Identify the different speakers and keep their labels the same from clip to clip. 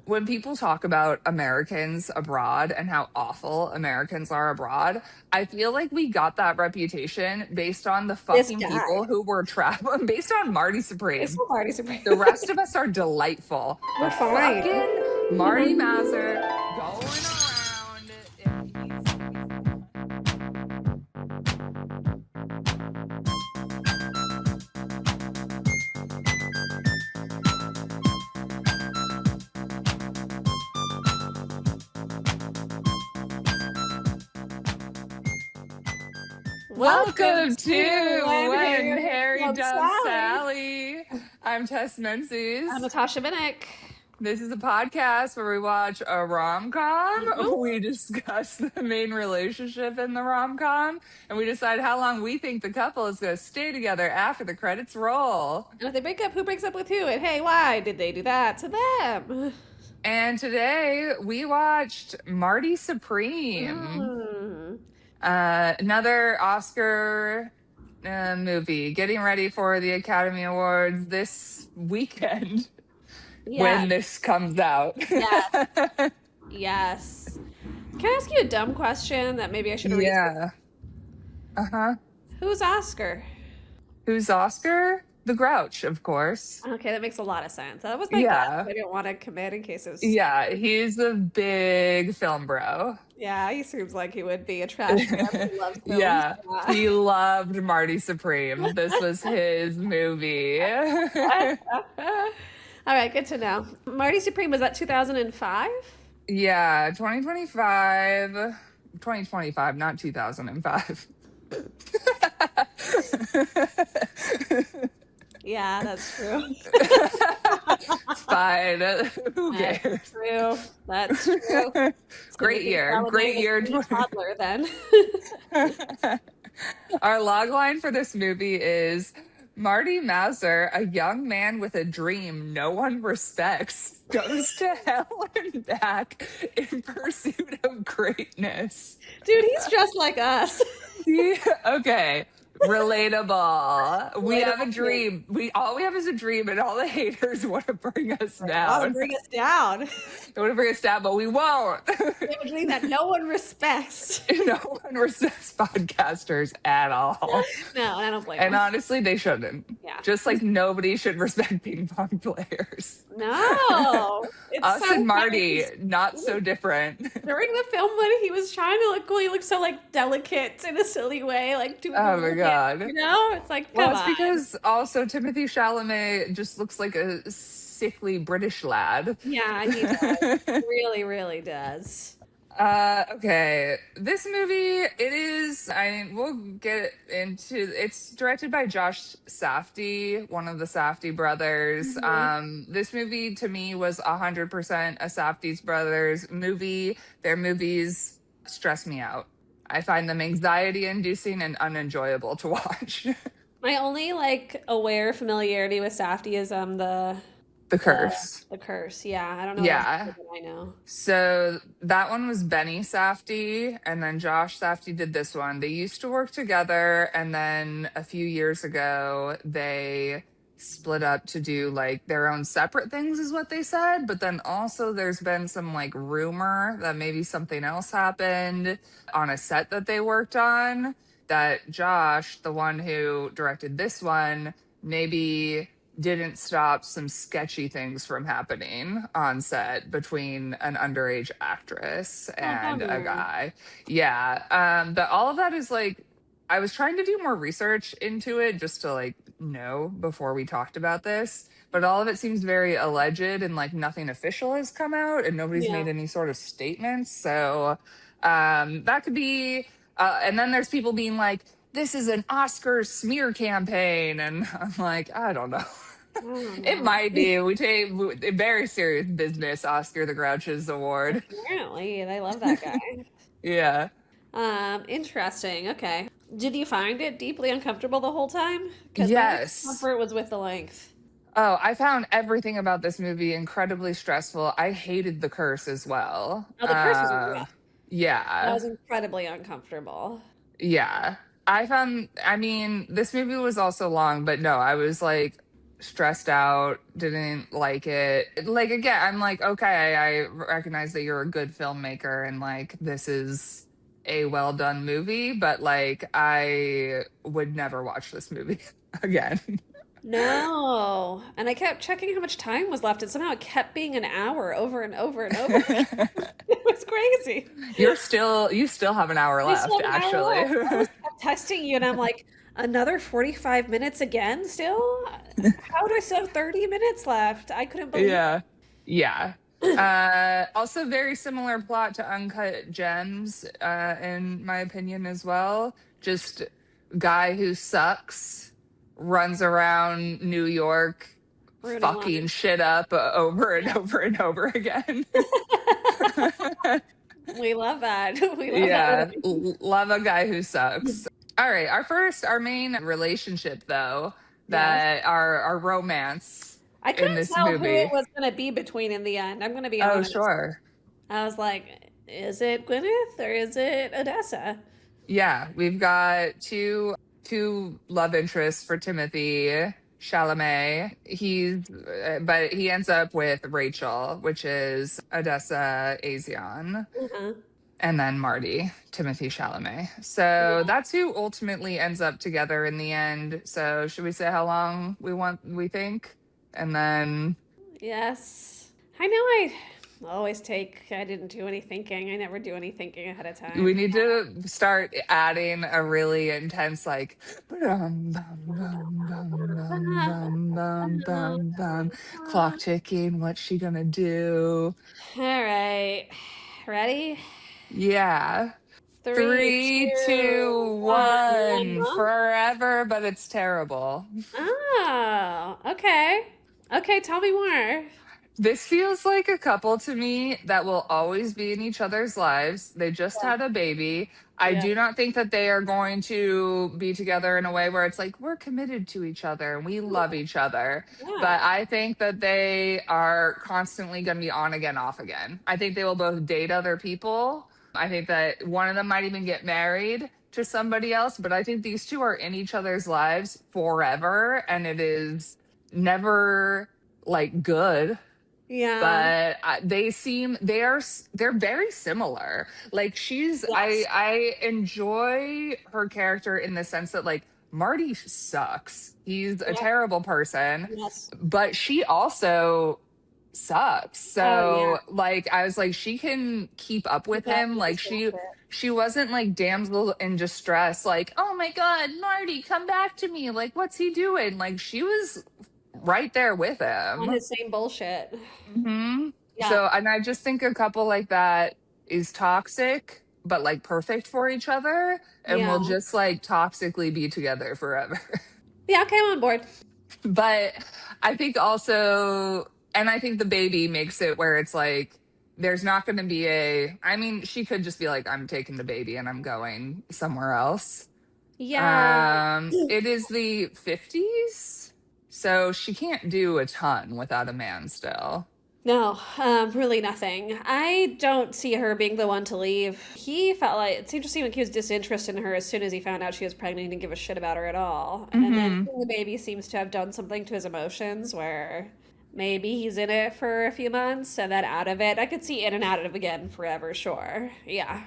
Speaker 1: when people talk about Americans abroad and how awful Americans are abroad, I feel like we got that reputation based on the
Speaker 2: This
Speaker 1: fucking
Speaker 2: guy.
Speaker 1: people who were traveling, based on Marty
Speaker 2: It's
Speaker 1: Supreme.
Speaker 2: so Marty Supreme.
Speaker 1: The rest of us are delightful,
Speaker 2: We're
Speaker 1: but
Speaker 2: fine.
Speaker 1: fucking Marty Mazur going around.
Speaker 2: Welcome
Speaker 1: Welcome
Speaker 2: to
Speaker 1: to
Speaker 2: When
Speaker 1: When
Speaker 2: Harry
Speaker 1: Harry
Speaker 2: Loves
Speaker 1: Does
Speaker 2: Sally.
Speaker 1: Sally. I'm Tess
Speaker 2: I'm
Speaker 1: Menzies.
Speaker 2: Natasha Minnick.
Speaker 1: This is a podcast where we watch a rom-com.
Speaker 2: Mhm.
Speaker 1: We discuss the main relationship in the rom-com, and we decide how long we think the couple is going to stay together after the credits roll.
Speaker 2: And if they break up, who breaks up with who? And hey, why did they do that to them?
Speaker 1: And today we watched Marty Supreme,
Speaker 2: Mm.
Speaker 1: another Oscar movie, getting ready for the Academy Awards this weekend
Speaker 2: Yes,
Speaker 1: when this comes out.
Speaker 2: yes, yes. Can I ask you a dumb question that maybe I should have researched?
Speaker 1: Yeah. Uh-huh.
Speaker 2: Who's Oscar?
Speaker 1: Who's Oscar? The Grouch, of course.
Speaker 2: Okay, that makes a lot of sense. That was my guess.
Speaker 1: Yeah.
Speaker 2: I didn't want to commit in case it was.
Speaker 1: Yeah, he's a big film bro.
Speaker 2: Yeah, he seems like he would be a trash man who loves films.
Speaker 1: Yeah,
Speaker 2: Yeah.
Speaker 1: he loved Marty Supreme. This was his movie.
Speaker 2: All right, good to know. Marty Supreme was that 2005?
Speaker 1: Yeah, 2025. 2025, not 2005.
Speaker 2: Yeah, that's true.
Speaker 1: It's fine. Who
Speaker 2: That's
Speaker 1: cares?
Speaker 2: true. That's true.
Speaker 1: Great
Speaker 2: Timothy
Speaker 1: year.
Speaker 2: Chalamet
Speaker 1: Great
Speaker 2: was
Speaker 1: year.
Speaker 2: a toddler then.
Speaker 1: Our log line for this movie is Marty Mazur, a young man with a dream no one respects, goes to hell and back in pursuit of greatness.
Speaker 2: Dude, he's just like us.
Speaker 1: Yeah, okay. Relatable. We have a
Speaker 2: Relatable kid.
Speaker 1: dream. We have is a dream, and all the haters want to bring us
Speaker 2: Oh, to
Speaker 1: down.
Speaker 2: bring us down.
Speaker 1: They want to bring us down, but we won't.
Speaker 2: We have a dream that no one respects.
Speaker 1: No one respects podcasters at all.
Speaker 2: No, I don't blame
Speaker 1: And
Speaker 2: him.
Speaker 1: honestly, they shouldn't.
Speaker 2: Yeah.
Speaker 1: Just like nobody should respect ping pong players.
Speaker 2: No. It's
Speaker 1: Us
Speaker 2: so
Speaker 1: and
Speaker 2: funny.
Speaker 1: Marty, not so different.
Speaker 2: During the film when he was trying to look cool, he looked so like delicate in a silly way, like doing
Speaker 1: Oh
Speaker 2: the
Speaker 1: my
Speaker 2: little dance,
Speaker 1: God.
Speaker 2: you know? It's like,
Speaker 1: Well,
Speaker 2: come
Speaker 1: it's
Speaker 2: on.
Speaker 1: because also Timothy Chalamet just looks like a sickly British lad.
Speaker 2: Yeah, he does. Really, really does.
Speaker 1: Okay. This movie, it is, I mean, we'll get into it's directed by Josh Safdie, one of the Safdie brothers.
Speaker 2: Mhm.
Speaker 1: This movie to me was 100% a Safdie's brothers movie. Their movies stress me out. I find them anxiety inducing and unenjoyable to watch.
Speaker 2: My only like aware familiarity with Safdie is
Speaker 1: The
Speaker 2: the
Speaker 1: Curse.
Speaker 2: the curse. Yeah, I don't know the rest of
Speaker 1: Yeah.
Speaker 2: it I know.
Speaker 1: So that one was Benny Safdie, and then Josh Safdie did this one. They used to work together, and then a few years ago, they split up to do like their own separate things, is what they said. But then also, there's been some like rumor that maybe something else happened on a set that they worked on. That Josh, the one who directed this one, maybe didn't stop some sketchy things from happening on set between an underage actress
Speaker 2: Oh,
Speaker 1: and a
Speaker 2: bummer.
Speaker 1: guy. Yeah. But all of that is like, I was trying to do more research into it just to like know before we talked about this. But all of it seems very alleged and like nothing official has come out and nobody's
Speaker 2: Yeah.
Speaker 1: made any sort of statements. So that could be, and then there's people being like, this is an Oscar smear campaign. And I'm like, I don't know.
Speaker 2: I don't
Speaker 1: It
Speaker 2: know.
Speaker 1: might be. We take a very serious business Oscar the Grouch's award.
Speaker 2: Apparently, they love that guy.
Speaker 1: Yeah.
Speaker 2: Interesting. Okay. Did you find it deeply uncomfortable the whole time? Because my only
Speaker 1: Yes.
Speaker 2: comfort was with the length.
Speaker 1: Oh, I found everything about this movie incredibly stressful. I hated The Curse as well.
Speaker 2: Oh, the curse was rough. That
Speaker 1: Yeah.
Speaker 2: was incredibly uncomfortable.
Speaker 1: Yeah. I found, I mean, this movie was also long, but no, I was like stressed out, didn't like it. Like again, I'm like, okay, I recognize that you're a good filmmaker and like this is a well done movie, but like I would never watch this movie again.
Speaker 2: No. And I kept checking how much time was left, and somehow it kept being an hour over and over and over. It was crazy.
Speaker 1: You still have an hour
Speaker 2: I still
Speaker 1: left,
Speaker 2: have an hour
Speaker 1: actually.
Speaker 2: left. I was kept texting you, and I'm like, another 45 minutes again still? How do I still have 30 minutes left? I couldn't believe
Speaker 1: Yeah. Yeah. Also very similar plot to Uncut Gems, in my opinion as well. Just guy who sucks, runs around New York,
Speaker 2: ruining
Speaker 1: fucking
Speaker 2: lives.
Speaker 1: shit up over and
Speaker 2: Yeah.
Speaker 1: over and over again.
Speaker 2: We love that. We love that.
Speaker 1: Yeah, love a guy who sucks. All right, our main relationship though,
Speaker 2: Yes.
Speaker 1: that our romance
Speaker 2: I
Speaker 1: in
Speaker 2: couldn't
Speaker 1: this
Speaker 2: tell who it
Speaker 1: movie.
Speaker 2: was going to be between in the end. I'm going to be
Speaker 1: Oh,
Speaker 2: honest.
Speaker 1: sure.
Speaker 2: I was like, is it Gwyneth or is it Odessa?
Speaker 1: Yeah, we've got two love interests for Timothy Chalamet. But he ends up with Rachel, which is Odessa Azion,
Speaker 2: Uh-huh.
Speaker 1: and then Marty, Timothy Chalamet. So
Speaker 2: Yeah.
Speaker 1: that's who ultimately ends up together in the end. So should we say how long we think? And then
Speaker 2: Yes. I didn't do any thinking. I never do any thinking ahead of
Speaker 1: we
Speaker 2: time.
Speaker 1: need to start adding a really intense like bum, bum, bum, bum, bum, bum, bum, bum, bum. Clock ticking. What's she gonna do?
Speaker 2: All right. Ready?
Speaker 1: Yeah.
Speaker 2: Three,
Speaker 1: Three,
Speaker 2: two,
Speaker 1: two,
Speaker 2: one. One
Speaker 1: one.
Speaker 2: month?
Speaker 1: Forever, but it's terrible.
Speaker 2: Oh, okay. Okay, tell me more.
Speaker 1: This feels like a couple to me that will always be in each other's lives. They just
Speaker 2: Yeah.
Speaker 1: had a baby. I
Speaker 2: Yeah.
Speaker 1: do not think that they are going to be together in a way where it's like we're committed to each other and we love each other. But
Speaker 2: Yeah.
Speaker 1: I think that they are constantly going to be on again, off again. I think they will both date other people. I think that one of them might even get married to somebody else. But I think these two are in each other's lives forever. And it is never like good,
Speaker 2: Yeah.
Speaker 1: but they're very similar. Like
Speaker 2: Yes.
Speaker 1: I enjoy her character in the sense that like Marty sucks, he's a
Speaker 2: Yep.
Speaker 1: terrible person,
Speaker 2: Yes.
Speaker 1: but she also sucks.
Speaker 2: Oh yeah.
Speaker 1: So like I was like she can keep up with
Speaker 2: Keep up
Speaker 1: him.
Speaker 2: with
Speaker 1: Like
Speaker 2: this bullshit.
Speaker 1: she wasn't like damsel in distress, like oh my god Marty come back to me, like what's he doing. Like she was right there with
Speaker 2: On
Speaker 1: him.
Speaker 2: his same bullshit.
Speaker 1: Hmm.
Speaker 2: Yeah.
Speaker 1: So, and I just think a couple like that is toxic, but like perfect for each other, and will
Speaker 2: Yeah.
Speaker 1: just like toxically be together forever.
Speaker 2: Yeah, okay, I'm on board.
Speaker 1: But I think also, and I think the baby makes it where it's like, there's not going to be I mean, she could just be like, I'm taking the baby and I'm going somewhere else.
Speaker 2: Yeah.
Speaker 1: It is the 50s, so she can't do a ton without a man still.
Speaker 2: No, really nothing. I don't see her being the one to leave. He felt like it seemed to seem like he was disinterested in her as soon as he found out she was pregnant. He didn't give a shit about her at all. And then
Speaker 1: Hmm.
Speaker 2: the baby seems to have done something to his emotions where maybe he's in it for a few months and then out of it. I could see in and out of it again forever, sure. Yeah.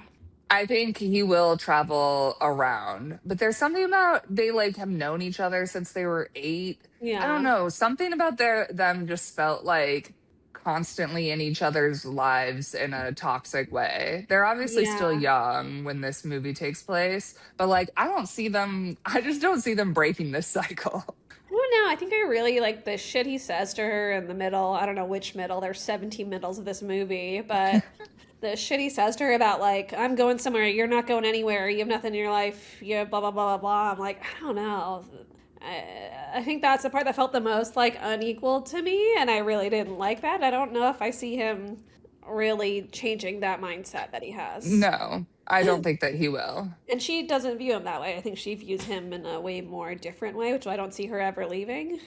Speaker 1: I think he will travel around, but there's something about they like have known each other since they were 8. I don't
Speaker 2: Yeah.
Speaker 1: know. Something about them just felt like constantly in each other's lives in a toxic way. They're obviously still
Speaker 2: Yeah.
Speaker 1: young when this movie takes place, but like I just don't see them breaking this cycle.
Speaker 2: I don't know. I think I really like the shit he says to her in the middle. I don't know which middle. There's 17 middles of this movie, but the shit he says to her about like, I'm going somewhere, you're not going anywhere, you have nothing in your life, you have blah blah blah blah blah. I'm like, I don't know. I think that's the part that felt the most like unequal to me, and I really didn't like that. I don't know if I see him really changing that mindset that he has.
Speaker 1: No, I don't think that he will.
Speaker 2: And she doesn't view him that way. I think she views him in a way more different way, which I don't see her ever leaving. See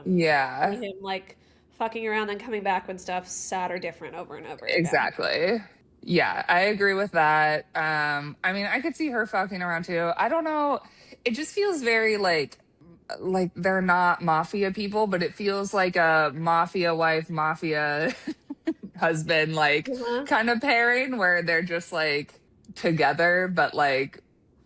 Speaker 1: Yeah,
Speaker 2: him like fucking around and coming back when stuff's sad or different over and over again.
Speaker 1: exactly. Yeah, I agree with that. I mean, I could see her fucking around too. I don't know. It just feels very like like they're not mafia people, but it feels like a mafia wife, mafia husband, like
Speaker 2: Uh-huh.
Speaker 1: kind of pairing where they're just like together, but like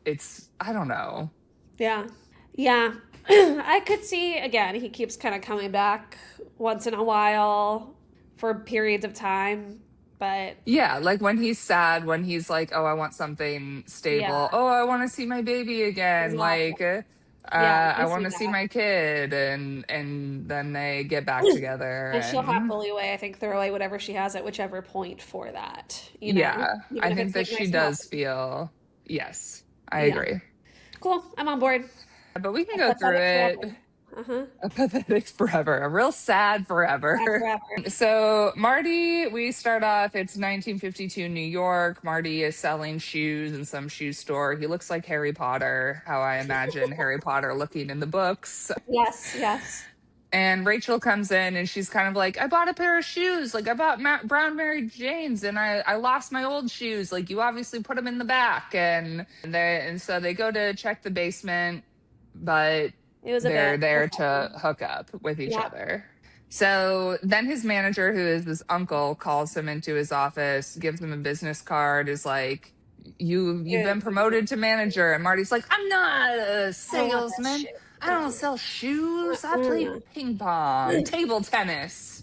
Speaker 1: it's, I don't know.
Speaker 2: Yeah. Yeah. I could see, again, he keeps kind of coming back once in a while for periods of time, but
Speaker 1: Yeah, like when he's sad, when he's like, "Oh, I want something stable.
Speaker 2: yeah,
Speaker 1: Oh, I want to see my baby again.
Speaker 2: exactly.
Speaker 1: Like,
Speaker 2: Yeah, I
Speaker 1: I
Speaker 2: can
Speaker 1: want
Speaker 2: see
Speaker 1: to see
Speaker 2: that.
Speaker 1: my kid." And then they get back together,
Speaker 2: And she'll
Speaker 1: and
Speaker 2: happily away, I think, throw away whatever she has at whichever point for that,
Speaker 1: yeah,
Speaker 2: even
Speaker 1: I
Speaker 2: if
Speaker 1: think
Speaker 2: it's
Speaker 1: that
Speaker 2: like
Speaker 1: she
Speaker 2: nice and
Speaker 1: does
Speaker 2: healthy.
Speaker 1: feel, yes, I
Speaker 2: Yeah.
Speaker 1: agree.
Speaker 2: Cool. I'm on board.
Speaker 1: But we can
Speaker 2: A
Speaker 1: go through
Speaker 2: pathetic
Speaker 1: it.
Speaker 2: forever. Uh-huh.
Speaker 1: A pathetic forever, a real sad
Speaker 2: Not
Speaker 1: forever.
Speaker 2: forever.
Speaker 1: So, Marty, we start off, it's 1952 New York. Marty is selling shoes in some shoe store. He looks like Harry Potter, how I imagine Harry Potter looking in the books.
Speaker 2: Yes, yes.
Speaker 1: And Rachel comes in and she's kind of like, I bought a pair of shoes. Like, I bought brown Mary Jane's and I lost my old shoes. Like, you obviously put them in the back. And so they go to check the basement, but
Speaker 2: It was a
Speaker 1: they're
Speaker 2: bit
Speaker 1: there to
Speaker 2: kerfuffle.
Speaker 1: hook up with each
Speaker 2: Yeah.
Speaker 1: other. So then his manager, who is this uncle, calls him into his office, gives him a business card, is like, you've been promoted to manager. And Marty's like, I'm not a
Speaker 2: I don't want that
Speaker 1: salesman.
Speaker 2: shit.
Speaker 1: I don't sell shoes. I play
Speaker 2: Uh-uh.
Speaker 1: ping pong, table tennis.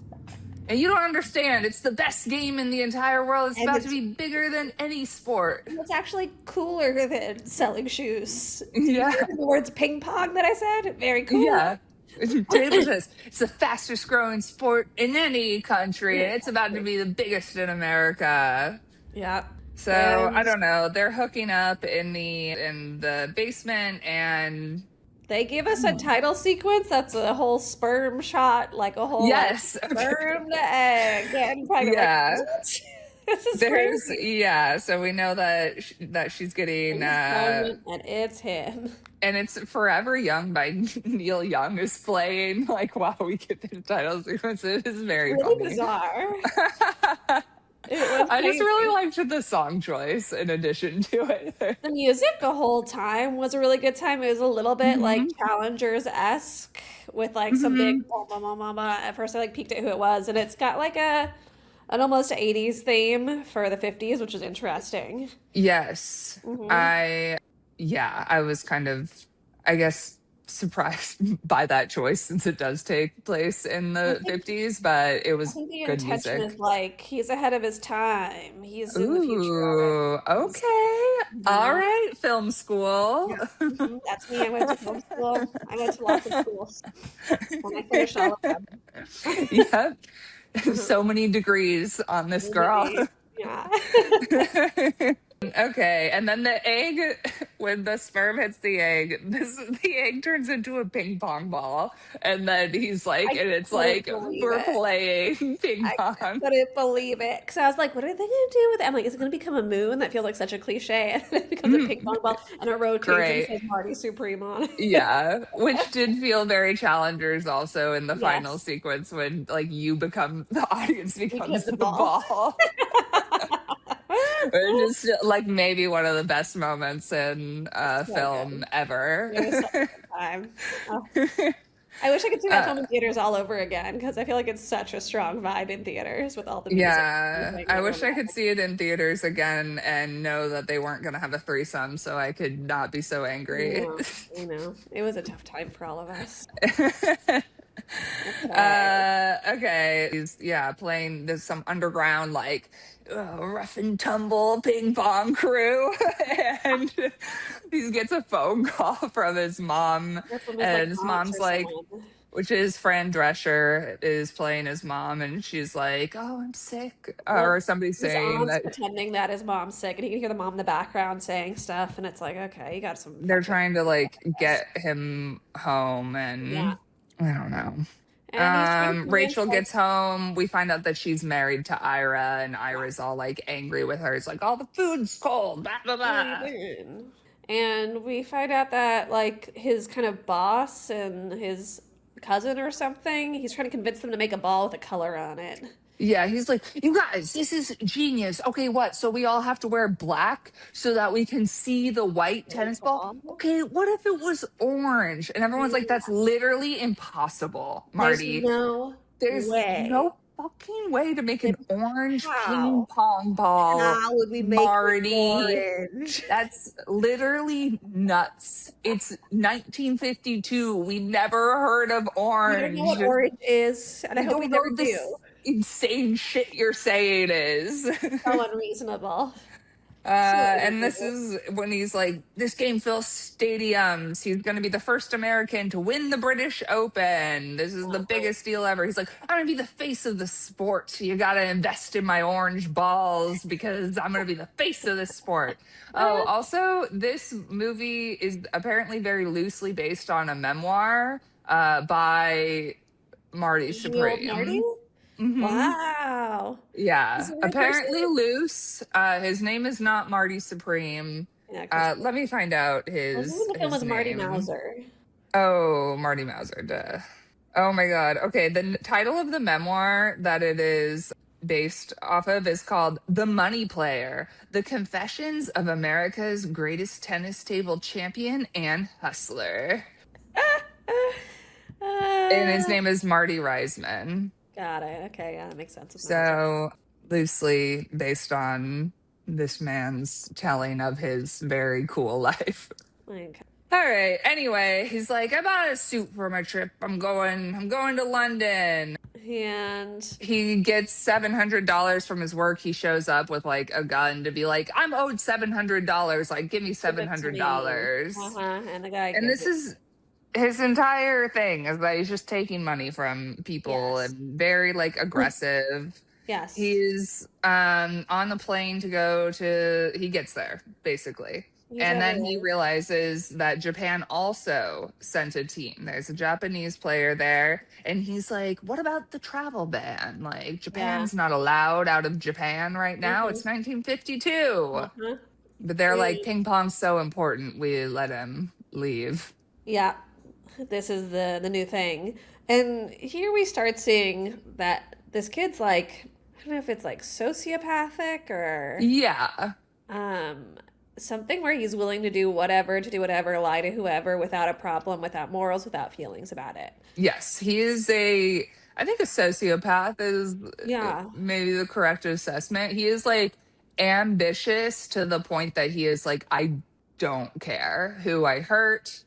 Speaker 1: And you don't understand. It's the best game in the entire world. It's
Speaker 2: And
Speaker 1: about to be bigger than any sport.
Speaker 2: it's actually cooler than selling shoes. Did you hear
Speaker 1: Yeah.
Speaker 2: the words ping pong that I said? Very cool.
Speaker 1: Yeah. Table tennis. It's the fastest growing sport in any country, and it's about to be the biggest in America.
Speaker 2: Yeah.
Speaker 1: So I
Speaker 2: And
Speaker 1: don't know. They're hooking up in the basement, and
Speaker 2: they give us a title sequence that's a whole sperm shot, like a whole like
Speaker 1: yes, okay,
Speaker 2: sperm to egg getting pregnant. Like,
Speaker 1: yeah.
Speaker 2: what? This is
Speaker 1: There's
Speaker 2: crazy.
Speaker 1: yeah. So we know that that she's getting
Speaker 2: He's pregnant and it's him.
Speaker 1: and it's Forever Young by Neil Young is playing like while we get the title sequence. It is very
Speaker 2: Really
Speaker 1: funny.
Speaker 2: bizarre. It was
Speaker 1: I just really
Speaker 2: crazy.
Speaker 1: liked the song choice in addition to it.
Speaker 2: The music the whole time was a really good time. It was a little bit like
Speaker 1: Hmm.
Speaker 2: Challengers-esque with like some big
Speaker 1: Hmm.
Speaker 2: blah, blah, blah, blah, blah. At first I like peeked at who it was, and it's got like a an almost 80s theme for the 50s, which is interesting.
Speaker 1: Yes.
Speaker 2: Hmm.
Speaker 1: I was kind of, I guess, surprised by that choice since it does take place in
Speaker 2: I
Speaker 1: the
Speaker 2: think
Speaker 1: 50s, but it
Speaker 2: I
Speaker 1: was
Speaker 2: think the
Speaker 1: good
Speaker 2: intention
Speaker 1: music.
Speaker 2: is like he's ahead of his time. He's in the future already.
Speaker 1: Ooh, okay. All
Speaker 2: Mhm.
Speaker 1: right, film school.
Speaker 2: Yeah. That's me. I went to film school. I went to lots of schools, and I finished all of them.
Speaker 1: Yep.
Speaker 2: Mhm.
Speaker 1: So many degrees on this girl.
Speaker 2: Indeed. Yeah.
Speaker 1: Okay, and then the egg, when the sperm hits the egg turns into a ping pong ball, and then he's like,
Speaker 2: I
Speaker 1: and it's
Speaker 2: couldn't
Speaker 1: like
Speaker 2: believe
Speaker 1: we're
Speaker 2: it.
Speaker 1: playing ping
Speaker 2: I
Speaker 1: pong.
Speaker 2: couldn't believe it. Because I was like, what are they going to do with it? I'm like, is it going to become a moon? That feels like such a cliche. And then it becomes a ping pong ball and it rotates and it
Speaker 1: Great.
Speaker 2: says Marty Supreme on it.
Speaker 1: Yeah, which did feel very challengers also in the final
Speaker 2: Yes.
Speaker 1: sequence when like you become the audience
Speaker 2: Became
Speaker 1: becomes
Speaker 2: the
Speaker 1: the
Speaker 2: ball.
Speaker 1: ball. Which is like maybe one of the best moments in
Speaker 2: So
Speaker 1: film
Speaker 2: good.
Speaker 1: ever.
Speaker 2: It was such a good time. Oh, I wish I could see that
Speaker 1: uh,
Speaker 2: film in theaters all over again because I feel like it's such a strong vibe in theaters with all the music and
Speaker 1: yeah,
Speaker 2: everything and
Speaker 1: I
Speaker 2: everyone
Speaker 1: wish I could
Speaker 2: laughing.
Speaker 1: see it in theaters again and know that they weren't going to have a threesome so I could not be so
Speaker 2: I
Speaker 1: angry.
Speaker 2: know. I know. It was a tough time for all of us. Okay.
Speaker 1: Okay. He's yeah playing this some underground like rough and tumble ping pong crew, and he gets a phone call from his mom,
Speaker 2: Or from his like
Speaker 1: and his
Speaker 2: aunt
Speaker 1: mom's
Speaker 2: or
Speaker 1: like,
Speaker 2: someone.
Speaker 1: which is Fran Drescher is playing his mom, and she's like, "Oh, I'm sick,"
Speaker 2: Well,
Speaker 1: or somebody's
Speaker 2: his
Speaker 1: saying
Speaker 2: aunt's
Speaker 1: that
Speaker 2: pretending that his mom's sick, and you can hear the mom in the background saying stuff, and it's like, okay, you got some
Speaker 1: they're
Speaker 2: fucking
Speaker 1: trying to like
Speaker 2: ass.
Speaker 1: get him home,
Speaker 2: Yeah.
Speaker 1: and I don't know.
Speaker 2: And he's trying to convince
Speaker 1: Rachel
Speaker 2: like
Speaker 1: gets home. We find out that she's married to Ira, and
Speaker 2: yeah,
Speaker 1: Ira's all like angry with her. It's like, all the food's cold, blah, blah,
Speaker 2: what are you
Speaker 1: blah.
Speaker 2: doing? And we find out that like his kind of boss and his cousin or something, he's trying to convince them to make a ball with a color on it.
Speaker 1: Yeah, he's like, you guys, this is genius. Okay, what? So we all have to wear black so that we can see the white tennis ball?
Speaker 2: Baseball.
Speaker 1: Okay, what if it was orange? And everyone's like, that's literally impossible,
Speaker 2: There's
Speaker 1: Marty.
Speaker 2: no
Speaker 1: There's
Speaker 2: way.
Speaker 1: no fucking way to make an
Speaker 2: Then
Speaker 1: orange ping
Speaker 2: how?
Speaker 1: pong ball,
Speaker 2: How would we make it
Speaker 1: Marty.
Speaker 2: orange?
Speaker 1: That's literally nuts. It's 1952. We never heard of
Speaker 2: We don't know what
Speaker 1: orange.
Speaker 2: orange is, and I
Speaker 1: We
Speaker 2: hope we
Speaker 1: don't
Speaker 2: never
Speaker 1: know
Speaker 2: do.
Speaker 1: this insane shit you're saying is.
Speaker 2: So unreasonable. So
Speaker 1: And this
Speaker 2: unreasonable.
Speaker 1: is when he's like, this game fills stadiums. He's going to be the first American to win the British Open. This is the
Speaker 2: Uh-huh.
Speaker 1: biggest deal ever. He's like, I'm going to be the face of the sport. You got to invest in my orange balls because I'm going to be the face of this sport. Oh, also, this movie is apparently very loosely based on a memoir by Marty
Speaker 2: The old Marty?
Speaker 1: Supreme. Hmm.
Speaker 2: Wow. He's
Speaker 1: Yeah,
Speaker 2: a real person?
Speaker 1: apparently loose. His name is not Marty Supreme.
Speaker 2: Yeah, because
Speaker 1: Let me find out
Speaker 2: the name of the film
Speaker 1: his
Speaker 2: was Marty
Speaker 1: name.
Speaker 2: Mauser.
Speaker 1: Oh, Marty Mauser. Duh. Oh my God. Okay, the title of the memoir that it is based off of is called "The Money Player: The Confessions of America's Greatest Tennis Table Champion and Hustler." And his
Speaker 2: Uh,
Speaker 1: name is Marty Reisman.
Speaker 2: got it. Okay, yeah, that makes sense with Mauser.
Speaker 1: So loosely based on this man's telling of his very cool life.
Speaker 2: Okay.
Speaker 1: All right. Anyway, he's like, I bought a suit for my trip. I'm going to London.
Speaker 2: And
Speaker 1: He gets $700 from his work. He shows up with like a gun to be like, I'm owed $700. Like, give me
Speaker 2: give it to me.
Speaker 1: $700.
Speaker 2: Uh-huh. And the guy
Speaker 1: And
Speaker 2: gives
Speaker 1: this
Speaker 2: it.
Speaker 1: is his entire thing is that he's just taking money from people
Speaker 2: Yes.
Speaker 1: and very like aggressive.
Speaker 2: Yes.
Speaker 1: He's on the plane to go to he gets there basically.
Speaker 2: He's
Speaker 1: And then he
Speaker 2: everywhere.
Speaker 1: realizes that Japan also sent a team. There's a Japanese player there and he's like, "What about the travel ban? Like
Speaker 2: Yeah.
Speaker 1: Japan's not allowed out of Japan right now.
Speaker 2: Mm-hmm.
Speaker 1: It's 1952."
Speaker 2: Uh-huh.
Speaker 1: But they're like,
Speaker 2: And
Speaker 1: "Ping pong's so important. We let him leave."
Speaker 2: yeah, this is the new thing. And here we start seeing that this kid's like, I don't know if it's like sociopathic or
Speaker 1: Yeah.
Speaker 2: um something where he's willing to do whatever, lie to whoever without a problem, without morals, without feelings about it.
Speaker 1: Yes, he is I think a sociopath is
Speaker 2: Yeah.
Speaker 1: maybe the correct assessment. He is like ambitious to the point that he is like, I don't care who I hurt.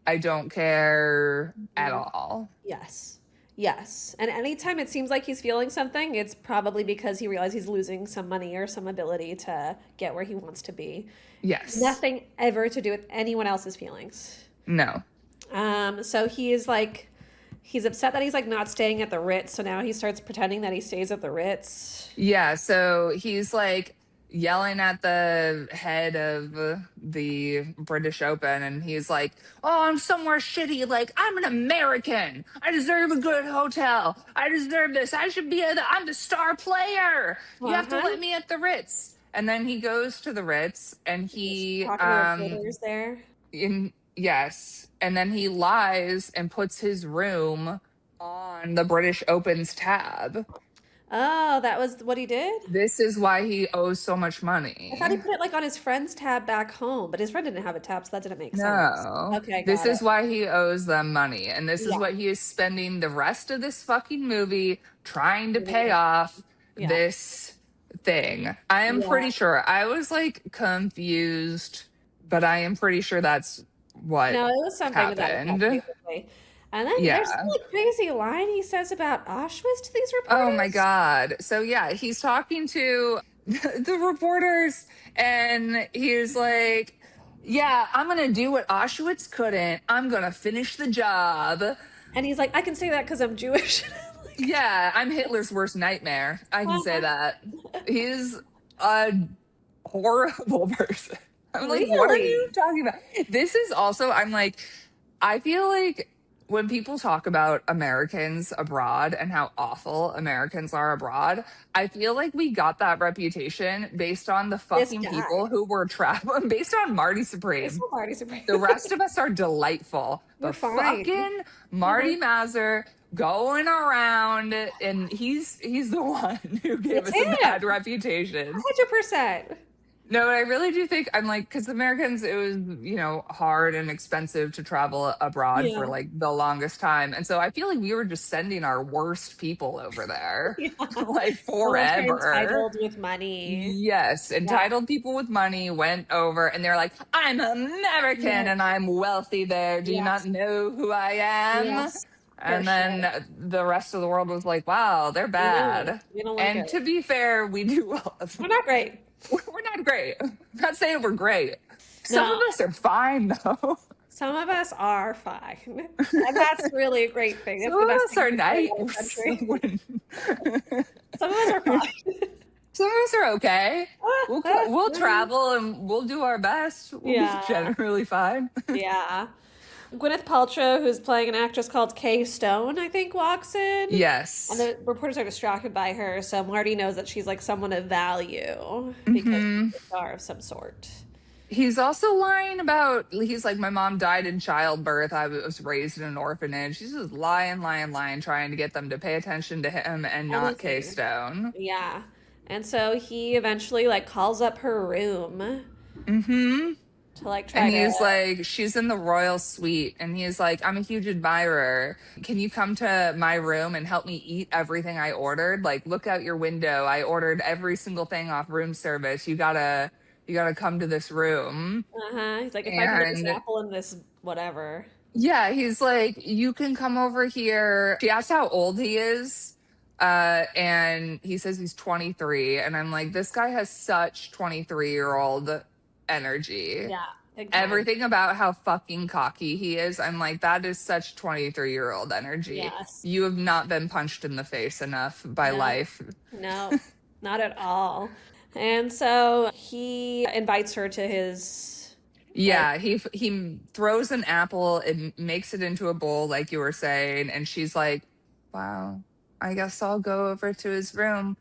Speaker 1: I don't care at
Speaker 2: Mhm.
Speaker 1: all.
Speaker 2: Yes. Yes. And anytime it seems like he's feeling something, it's probably because he realizes he's losing some money or some ability to get where he wants to be.
Speaker 1: Yes.
Speaker 2: Nothing ever to do with anyone else's feelings.
Speaker 1: No.
Speaker 2: So he is like, he's upset that he's like not staying at the Ritz. So now he starts pretending that he stays at the Ritz.
Speaker 1: Yeah, so he's like yelling at the head of the British Open and he's like, "Oh, I'm somewhere shitty. Like, I'm an American. I deserve a good hotel. I deserve this. I'm the star player. You
Speaker 2: Uh
Speaker 1: have to
Speaker 2: huh.
Speaker 1: let me at the Ritz." And then he goes to the Ritz and
Speaker 2: He's
Speaker 1: he
Speaker 2: talking to reporters there.
Speaker 1: yes, and then he lies and puts his room on the British Open's tab.
Speaker 2: Oh, that was what he did?
Speaker 1: This is why he owes so much
Speaker 2: I thought he
Speaker 1: money.
Speaker 2: put it like on his friend's tab back home, but his friend didn't have a tab, so that didn't make sense.
Speaker 1: No,
Speaker 2: Okay,
Speaker 1: this
Speaker 2: got it.
Speaker 1: is why he owes them money. And this is
Speaker 2: Yeah.
Speaker 1: what he is spending the rest of this fucking movie trying to pay
Speaker 2: Yeah.
Speaker 1: off
Speaker 2: Yeah.
Speaker 1: this thing. I am
Speaker 2: Yeah.
Speaker 1: pretty sure. I was like confused, but I am pretty sure that's what
Speaker 2: No, it was something to that effect,
Speaker 1: happened.
Speaker 2: basically. And then there's some
Speaker 1: Yeah.
Speaker 2: like crazy line he says about Auschwitz to these
Speaker 1: Oh my
Speaker 2: reporters.
Speaker 1: God. So yeah, he's talking to the reporters and he's like, "Yeah, I'm gonna do what Auschwitz couldn't. I'm gonna finish the job.
Speaker 2: And he's like, I can say that because I'm Jewish. Like,
Speaker 1: Yeah, I'm Hitler's worst nightmare. I can say
Speaker 2: uh-huh.
Speaker 1: that." He's a horrible person. I'm like, what are you
Speaker 2: Really?
Speaker 1: talking about? This is also, I'm like, I feel like when people talk about Americans abroad and how awful Americans are abroad, I feel like we got that reputation based on the
Speaker 2: This
Speaker 1: fucking people
Speaker 2: guy.
Speaker 1: who were traveling, based on Marty
Speaker 2: It's
Speaker 1: Supreme.
Speaker 2: Marty Supreme.
Speaker 1: The rest of us are delightful,
Speaker 2: We're
Speaker 1: but
Speaker 2: fine.
Speaker 1: fucking
Speaker 2: Uh-huh.
Speaker 1: Marty Mazur going around, and he's the one who gave
Speaker 2: It's
Speaker 1: us a
Speaker 2: him.
Speaker 1: bad reputation.
Speaker 2: 100%.
Speaker 1: No, I really do think I'm like, because Americans, it was, hard and expensive to travel abroad for
Speaker 2: Yeah.
Speaker 1: like the longest time. And so I feel like we were just sending our worst people over there
Speaker 2: Yeah.
Speaker 1: like
Speaker 2: Unless you're
Speaker 1: forever.
Speaker 2: entitled with money.
Speaker 1: Yes,
Speaker 2: Yeah.
Speaker 1: entitled people with money went over and they're like, I'm American and
Speaker 2: Yes.
Speaker 1: I'm wealthy there. Do you not
Speaker 2: Yes.
Speaker 1: know who I am?
Speaker 2: Yes. For
Speaker 1: And
Speaker 2: sure.
Speaker 1: then the rest of the world was like, wow, they're
Speaker 2: We know.
Speaker 1: bad.
Speaker 2: We don't like
Speaker 1: And
Speaker 2: it.
Speaker 1: to be fair, we do well.
Speaker 2: We're not great.
Speaker 1: We're not great. I'm not saying we're great. Some of
Speaker 2: No.
Speaker 1: us are fine though.
Speaker 2: Some of us are fine. And that's really a great thing.
Speaker 1: Some
Speaker 2: That's the
Speaker 1: of
Speaker 2: best
Speaker 1: us
Speaker 2: thing
Speaker 1: are
Speaker 2: to say
Speaker 1: nice.
Speaker 2: about a country.
Speaker 1: When-
Speaker 2: Some of us are fine.
Speaker 1: Some of us are okay. We'll travel and we'll do our best. We'll be
Speaker 2: Yeah.
Speaker 1: generally fine.
Speaker 2: Yeah. Gwyneth Paltrow, who's playing an actress called Kay Stone, I think, walks in. And
Speaker 1: Yes.
Speaker 2: the reporters are distracted by her, so Marty knows that she's like someone of value because
Speaker 1: Hmm.
Speaker 2: she's a star of some sort.
Speaker 1: He's also lying about, he's like, my mom died in childbirth. I was raised in an orphanage. He's just lying, lying, lying, trying to get them to pay attention to him and not Kay
Speaker 2: Anything.
Speaker 1: Stone.
Speaker 2: Yeah. And so he eventually like calls up her room
Speaker 1: Hmm.
Speaker 2: to like
Speaker 1: And
Speaker 2: try to.
Speaker 1: he's like, she's in the royal suite. And he's like, I'm a huge admirer. Can you come to my room and help me eat everything I ordered? Like, look out your window. I ordered every single thing off room service. You gotta come to this room.
Speaker 2: Uh-huh. He's like, if I can get this
Speaker 1: And
Speaker 2: apple and this whatever.
Speaker 1: yeah, he's like, you can come over here. She asks how old he is. And he says he's 23. And I'm like, this guy has such 23-year-old energy.
Speaker 2: Yeah, big time.
Speaker 1: Everything about how fucking cocky he is, I'm like, that is such 23-year-old energy.
Speaker 2: Yes.
Speaker 1: You have not been punched in the face enough by
Speaker 2: No,
Speaker 1: life.
Speaker 2: no, not at all. And so he invites her to his like,
Speaker 1: Yeah, he throws an apple and makes it into a bowl, like you were saying, and she's like, "Wow, I guess I'll go over to his room."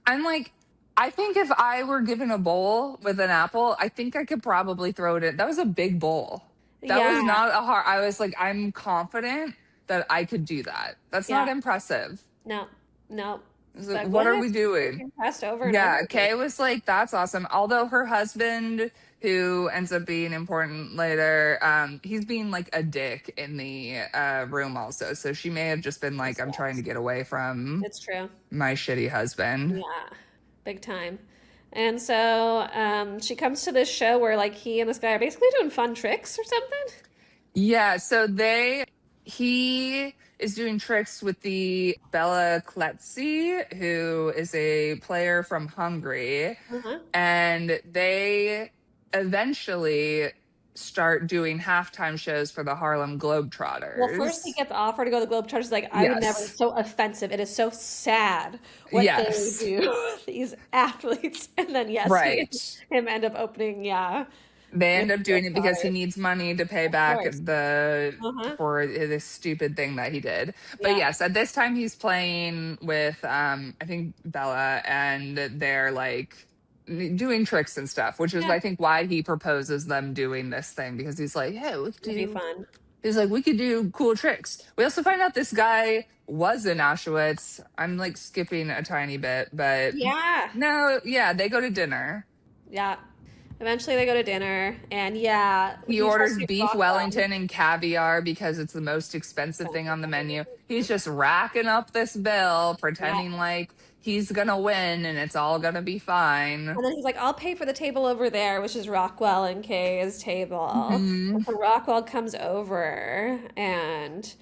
Speaker 1: I'm like, I think if I were given a bowl with an apple, I think I could probably throw it in. That was a big bowl. That was
Speaker 2: yeah,
Speaker 1: not a hard. I was like, I'm confident that I could do that. That's not
Speaker 2: yeah,
Speaker 1: impressive.
Speaker 2: no, no.
Speaker 1: I was like,
Speaker 2: But
Speaker 1: what are
Speaker 2: Gwyneth
Speaker 1: we
Speaker 2: was
Speaker 1: doing?
Speaker 2: impressed over and over
Speaker 1: Yeah,
Speaker 2: again.
Speaker 1: Kay was like, that's awesome. Although her husband, who ends up being important later, he's being like a dick in the room also. So she may have just been like, I'm trying to
Speaker 2: Yes,
Speaker 1: get away from
Speaker 2: it's true.
Speaker 1: my shitty husband.
Speaker 2: Yeah, big time. And so she comes to this show where like he and this guy are basically doing fun tricks or something.
Speaker 1: Yeah, so he is doing tricks with the Bella Kletsi, who is a player from Hungary,
Speaker 2: Uh-huh.
Speaker 1: and they eventually start doing halftime shows for the Harlem
Speaker 2: Well, first he
Speaker 1: Globetrotters.
Speaker 2: gets offered to go to the Globetrotters. Like, I would never. It's
Speaker 1: Yes.
Speaker 2: so offensive. It is so sad what they
Speaker 1: Yes.
Speaker 2: do, these athletes. And then, yes, he and
Speaker 1: Right.
Speaker 2: him end up opening, yeah,
Speaker 1: They
Speaker 2: with
Speaker 1: end up
Speaker 2: the
Speaker 1: doing it because he
Speaker 2: Globetrotters.
Speaker 1: needs money to pay
Speaker 2: Of
Speaker 1: back
Speaker 2: course.
Speaker 1: the
Speaker 2: Uh-huh.
Speaker 1: for this stupid thing that he did. But
Speaker 2: Yeah.
Speaker 1: yes, at this time he's playing with I think Bella, and they're like doing tricks and stuff, which is
Speaker 2: Yeah.
Speaker 1: I think why he proposes them doing this thing, because he's like, hey,
Speaker 2: It'd be fun.
Speaker 1: he's like, we could do cool tricks. We also find out this guy was in Auschwitz. I'm like skipping a tiny bit, but
Speaker 2: Yeah.
Speaker 1: no, yeah, they go to dinner.
Speaker 2: Yeah. Eventually they go to dinner, and yeah,
Speaker 1: He
Speaker 2: he tries
Speaker 1: orders
Speaker 2: to get
Speaker 1: beef
Speaker 2: Rockwell.
Speaker 1: Wellington and caviar because it's the most expensive thing on the menu. He's just racking up this bill,
Speaker 2: Yeah.
Speaker 1: pretending like he's gonna win and it's all gonna be fine.
Speaker 2: And then he's like, I'll pay for the table over there, which is Rockwell and Kay's table.
Speaker 1: Hmm.
Speaker 2: And so Rockwell comes over and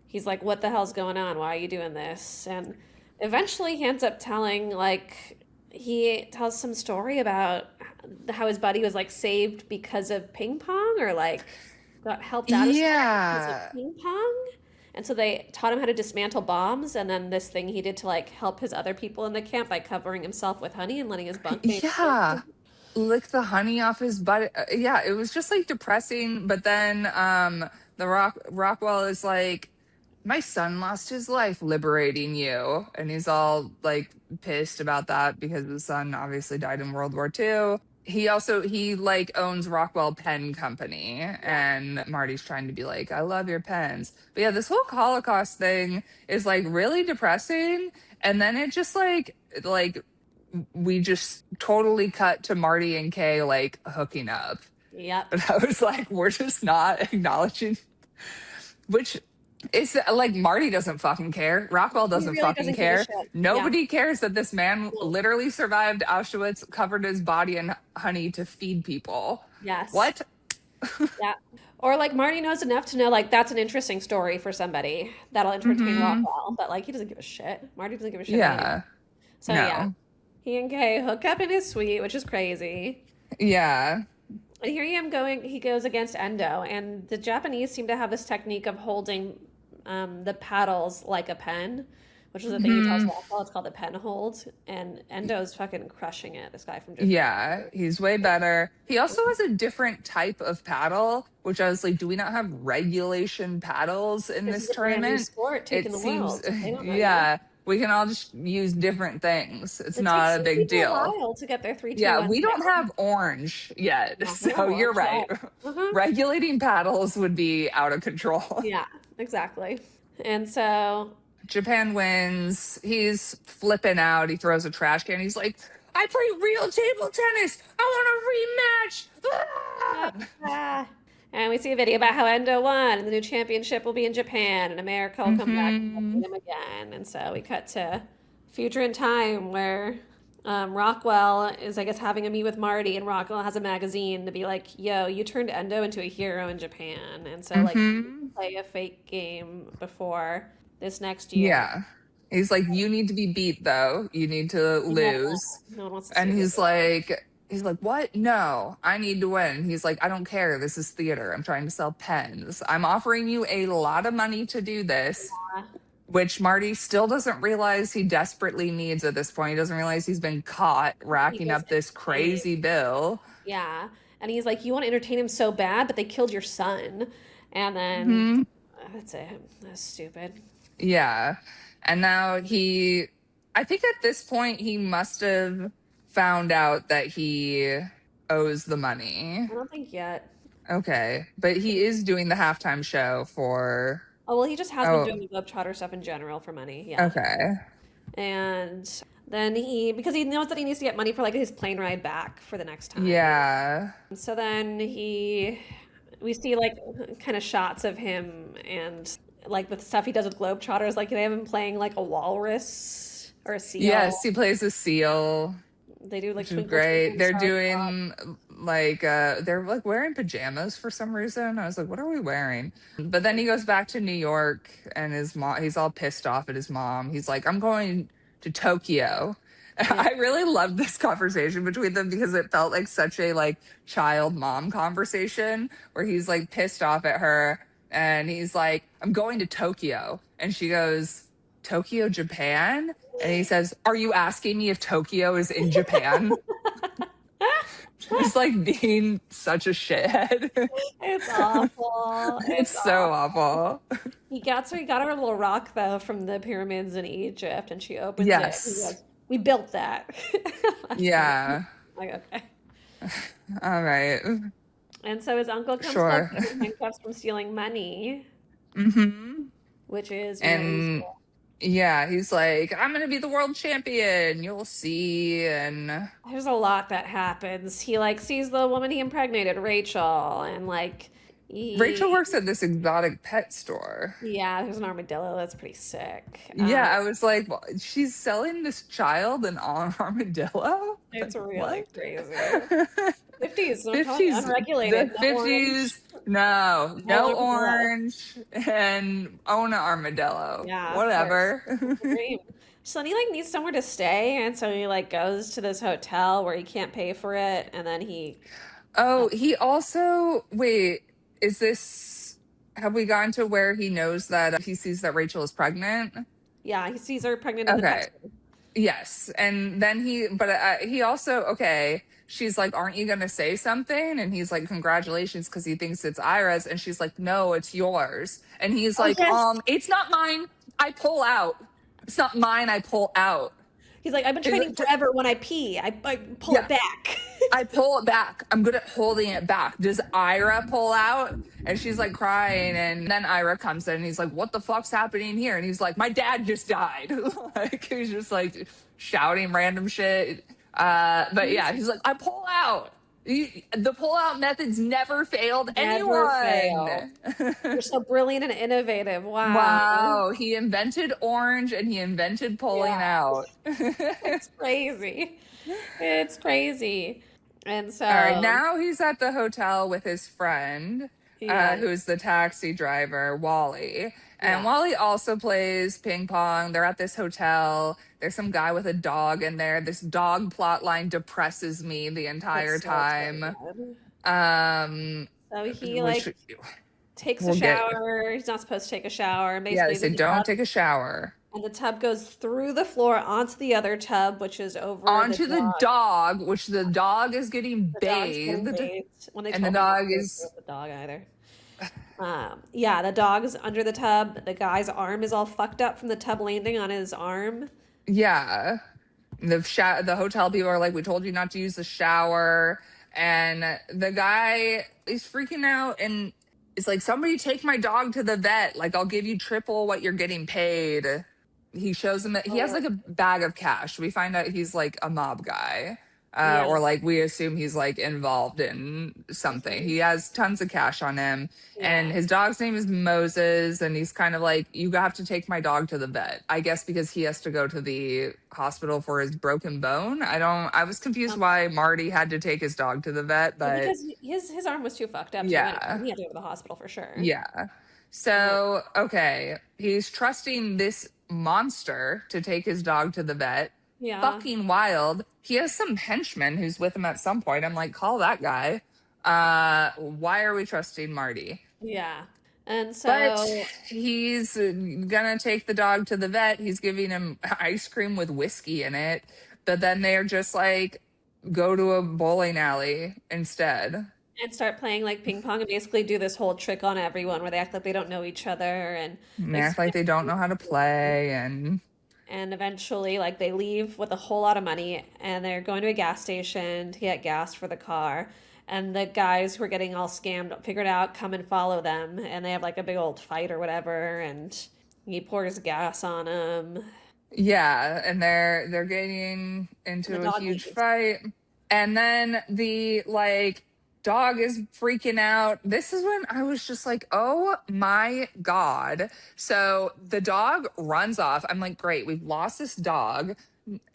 Speaker 2: he's like, what the hell's going on? Why are you doing this? And eventually he ends up telling, like, he tells some story about how his buddy was like saved because of ping pong or like got helped out of somewhere because of
Speaker 1: Yeah.
Speaker 2: ping pong. And so they taught him how to dismantle bombs, and then this thing he did to like help his other people in the camp by covering himself with honey and letting his bunk mates
Speaker 1: Yeah. Lick the honey off his butt. Yeah, it was just like depressing. But then Rockwell is like, my son lost his life liberating you. And he's all like pissed about that because his son obviously died in World War II. he like owns Rockwell Pen Company,
Speaker 2: Yeah.
Speaker 1: and Marty's trying to be like, I love your pens. But yeah, this whole Holocaust thing is like really depressing. And then it just like we just totally cut to Marty and Kay like hooking up.
Speaker 2: Yep.
Speaker 1: And I was like, we're just not acknowledging, which is like Marty doesn't fucking care. Rockwell
Speaker 2: He
Speaker 1: doesn't
Speaker 2: really
Speaker 1: fucking
Speaker 2: doesn't give a
Speaker 1: care.
Speaker 2: shit. Yeah.
Speaker 1: Nobody cares that this man
Speaker 2: No.
Speaker 1: literally survived Auschwitz, covered his body in honey to feed people.
Speaker 2: Yes.
Speaker 1: What?
Speaker 2: Yeah. Or like Marty knows enough to know like that's an interesting story for somebody that'll entertain
Speaker 1: Hmm.
Speaker 2: Rockwell, but like he doesn't give a shit. Marty doesn't give a shit anyway.
Speaker 1: Yeah.
Speaker 2: So yeah,
Speaker 1: No.
Speaker 2: he and Kay hook up in his suite, which is crazy.
Speaker 1: Yeah.
Speaker 2: And here I am going, he goes against Endo, and the Japanese seem to have this technique of holding the paddles like a pen, which is the thing he tells
Speaker 1: Hmm.
Speaker 2: Rockwell. It's called the pen hold, and Endo's fucking crushing it. This guy from Japan.
Speaker 1: Yeah. He's way better. He also has a different type of paddle, which I was like, do we not have regulation paddles in
Speaker 2: This is
Speaker 1: this
Speaker 2: a brand new
Speaker 1: tournament?
Speaker 2: sport taking
Speaker 1: It
Speaker 2: the
Speaker 1: seems,
Speaker 2: world. They don't know yet.
Speaker 1: yeah, we can all just use different things. It's
Speaker 2: It takes
Speaker 1: not a
Speaker 2: some
Speaker 1: big
Speaker 2: people a
Speaker 1: deal.
Speaker 2: while to get their three, two,
Speaker 1: Yeah,
Speaker 2: one
Speaker 1: we don't
Speaker 2: down.
Speaker 1: have orange yet.
Speaker 2: No, we don't
Speaker 1: So
Speaker 2: have
Speaker 1: you're
Speaker 2: orange
Speaker 1: right.
Speaker 2: yet. Uh-huh.
Speaker 1: Regulating paddles would be out of control.
Speaker 2: Yeah, exactly. And so,
Speaker 1: Japan wins. He's flipping out. He throws a trash can. He's like, I play real table tennis. I want a rematch. Ah!
Speaker 2: ah, and we see a video about how Endo won, and the new championship will be in Japan, and America will come back and
Speaker 1: Hmm.
Speaker 2: beat him again. And so we cut to future in time where Rockwell is, I guess, having a meet with Marty, and Rockwell has a magazine to be like, "Yo, you turned Endo into a hero in Japan," and so like
Speaker 1: Hmm.
Speaker 2: play a fake game before this next year.
Speaker 1: Yeah. He's like, you need to be beat though. You need to
Speaker 2: No,
Speaker 1: lose.
Speaker 2: no one wants to
Speaker 1: And
Speaker 2: see
Speaker 1: he's like, what? No, I need to win. He's like, I don't care. This is theater. I'm trying to sell pens. I'm offering you a lot of money to do this,
Speaker 2: this.
Speaker 1: which Marty still doesn't realize he desperately needs at this point. He doesn't realize he's been caught
Speaker 2: He
Speaker 1: racking
Speaker 2: goes
Speaker 1: up this
Speaker 2: insane.
Speaker 1: crazy bill.
Speaker 2: Yeah. And he's like, you want to entertain him so bad, but they killed your son. And then
Speaker 1: Hmm.
Speaker 2: that's it. That's stupid.
Speaker 1: Yeah. And now I think at this point, he must have found out that he owes the money.
Speaker 2: I don't think yet.
Speaker 1: Okay. But he is doing the halftime show for,
Speaker 2: Oh, well, he just has been
Speaker 1: oh,
Speaker 2: doing the Globetrotter stuff in general for money. Yeah.
Speaker 1: okay.
Speaker 2: And then because he knows that he needs to get money for like his plane ride back for the next time.
Speaker 1: Yeah.
Speaker 2: So then we see like kind of shots of him and like the stuff he does with Globetrotters. Like they have him playing like a walrus or a
Speaker 1: Yes,
Speaker 2: seal.
Speaker 1: he plays a seal,
Speaker 2: They do like
Speaker 1: which is
Speaker 2: Twinkle
Speaker 1: great.
Speaker 2: Twinkle
Speaker 1: They're
Speaker 2: Star Spot.
Speaker 1: doing like they're like wearing pajamas for some reason. I was like, what are we wearing? But then he goes back to New York, and his mom, he's all pissed off at his mom. He's like, I'm going to Tokyo.
Speaker 2: Yeah.
Speaker 1: I really loved this conversation between them because it felt like such a like child mom conversation where he's like pissed off at her, and he's like, I'm going to Tokyo. And she goes, Tokyo, Japan? And he says, are you asking me if Tokyo is in Japan? Just like being such a shithead.
Speaker 2: It's awful.
Speaker 1: It's
Speaker 2: It's
Speaker 1: so
Speaker 2: awful.
Speaker 1: awful.
Speaker 2: He got her little rock though from the pyramids in Egypt, and she opens it. He
Speaker 1: Yes.
Speaker 2: goes, "We built that." That's funny.
Speaker 1: Yeah.
Speaker 2: Like okay.
Speaker 1: All right.
Speaker 2: And so his uncle comes
Speaker 1: Sure.
Speaker 2: collecting his handcuffs from stealing money,
Speaker 1: Hmm.
Speaker 2: which is
Speaker 1: And
Speaker 2: usual.
Speaker 1: yeah, he's like, I'm gonna be the world champion. You'll see. And
Speaker 2: There's a lot that happens. He like sees the woman he impregnated, Rachel, and like
Speaker 1: Rachel
Speaker 2: he
Speaker 1: works at this exotic pet store.
Speaker 2: yeah, there's an armadillo that's pretty sick.
Speaker 1: Yeah, I was like, well, she's selling this child an armadillo?
Speaker 2: It's
Speaker 1: Like,
Speaker 2: really
Speaker 1: what?
Speaker 2: crazy. 50s, I'm telling you,
Speaker 1: 50s,
Speaker 2: unregulated,
Speaker 1: the
Speaker 2: no orange,
Speaker 1: 50s, no,
Speaker 2: no
Speaker 1: no
Speaker 2: armadillo.
Speaker 1: orange, and own an armadillo.
Speaker 2: Yeah, of course.
Speaker 1: Whatever.
Speaker 2: It's a dream. So then he like needs somewhere to stay, and so he like goes to this hotel where he can't pay for it, and then uh,
Speaker 1: Oh, he also, wait, is this, have we gotten to where he knows that he sees that Rachel is pregnant?
Speaker 2: yeah, he sees her pregnant in the pet
Speaker 1: Okay.
Speaker 2: store.
Speaker 1: Yes. And then he also, okay, she's like, aren't you going to say something? And he's like, congratulations, because he thinks it's Ira's. And she's like, no, it's yours. And he's
Speaker 2: Oh
Speaker 1: like,
Speaker 2: yes.
Speaker 1: it's not mine. I pull out. It's not mine. I pull out.
Speaker 2: He's like, I've been
Speaker 1: Is
Speaker 2: training
Speaker 1: it-
Speaker 2: forever when I pee. I pull it
Speaker 1: Yeah.
Speaker 2: back.
Speaker 1: I pull it back. I'm good at holding it back. Does Ira pull out? And she's like crying. And then Ira comes in and he's like, what the fuck's happening here? And he's like, my dad just died. Like, he's just like shouting random shit. But yeah, he's like, I pull out. The pull out methods never failed
Speaker 2: Never fail.
Speaker 1: anyone.
Speaker 2: You're so brilliant and innovative. Wow.
Speaker 1: Wow. He invented orange and he invented pulling
Speaker 2: Yeah.
Speaker 1: out.
Speaker 2: It's crazy. It's crazy. And
Speaker 1: All right,
Speaker 2: so,
Speaker 1: now he's at the hotel with his friend,
Speaker 2: yeah,
Speaker 1: who's the taxi driver, Wally. And
Speaker 2: yeah.
Speaker 1: Wally also plays ping pong. They're at this hotel. There's some guy with a dog in there. This dog plot line depresses me the entire
Speaker 2: It's so
Speaker 1: time.
Speaker 2: sad.
Speaker 1: Um,
Speaker 2: So he
Speaker 1: which
Speaker 2: like takes a
Speaker 1: we'll get.
Speaker 2: shower. He's not supposed to take a shower. And
Speaker 1: Yeah, they
Speaker 2: basically
Speaker 1: say don't take a shower.
Speaker 2: and the tub goes through the floor onto the other tub, which is over the
Speaker 1: Onto the
Speaker 2: dog.
Speaker 1: dog, which the dog is getting
Speaker 2: The dog's getting
Speaker 1: bathed,
Speaker 2: bathed when they
Speaker 1: and the
Speaker 2: told me not to
Speaker 1: dog
Speaker 2: go
Speaker 1: is
Speaker 2: with the dog either. Yeah, the dog's under the tub. The guy's arm is all fucked up from the tub landing on his arm.
Speaker 1: yeah. The hotel people are like, we told you not to use the shower, and the guy is freaking out and it's like, somebody take my dog to the vet. Like, I'll give you triple what you're getting paid. He shows him that he has
Speaker 2: Oh,
Speaker 1: like a bag of cash. We find out he's like a mob guy.
Speaker 2: yeah.
Speaker 1: Or like we assume he's like involved in something. He has tons of cash on him, and
Speaker 2: Yeah.
Speaker 1: his dog's name is Moses. And he's kind of like, you have to take my dog to the vet. I guess because he has to go to the hospital for his broken bone. I was confused
Speaker 2: Um,
Speaker 1: why Marty had to take his dog to the vet,
Speaker 2: well,
Speaker 1: but
Speaker 2: because his arm was too fucked up, so
Speaker 1: yeah,
Speaker 2: he had to go to the hospital for sure.
Speaker 1: yeah.
Speaker 2: Uh,
Speaker 1: So, okay, he's trusting this monster to take his dog to the vet.
Speaker 2: yeah.
Speaker 1: Fucking wild. He has some henchman who's with him at some point. I'm like, call that guy. Why are we trusting Marty?
Speaker 2: Yeah. And
Speaker 1: But
Speaker 2: so
Speaker 1: he's gonna take the dog to the vet. He's giving him ice cream with whiskey in it. But then they're just like, go to a bowling alley instead.
Speaker 2: and start playing like ping pong and basically do this whole trick on everyone where they act like they don't know each other and
Speaker 1: And they
Speaker 2: they
Speaker 1: act like they don't know how to play.
Speaker 2: and eventually like they leave with a whole lot of money and they're going to a gas station to get gas for the car and the guys who are getting all scammed figured out come and follow them and they have like a big old fight or whatever and he pours gas on them
Speaker 1: Yeah, and they're getting
Speaker 2: and the
Speaker 1: into a
Speaker 2: dog
Speaker 1: huge
Speaker 2: leaves.
Speaker 1: fight. And then the like dog is freaking out. This is when I was just like, "Oh my God." So the dog runs off. I'm like, "Great, we've lost this dog."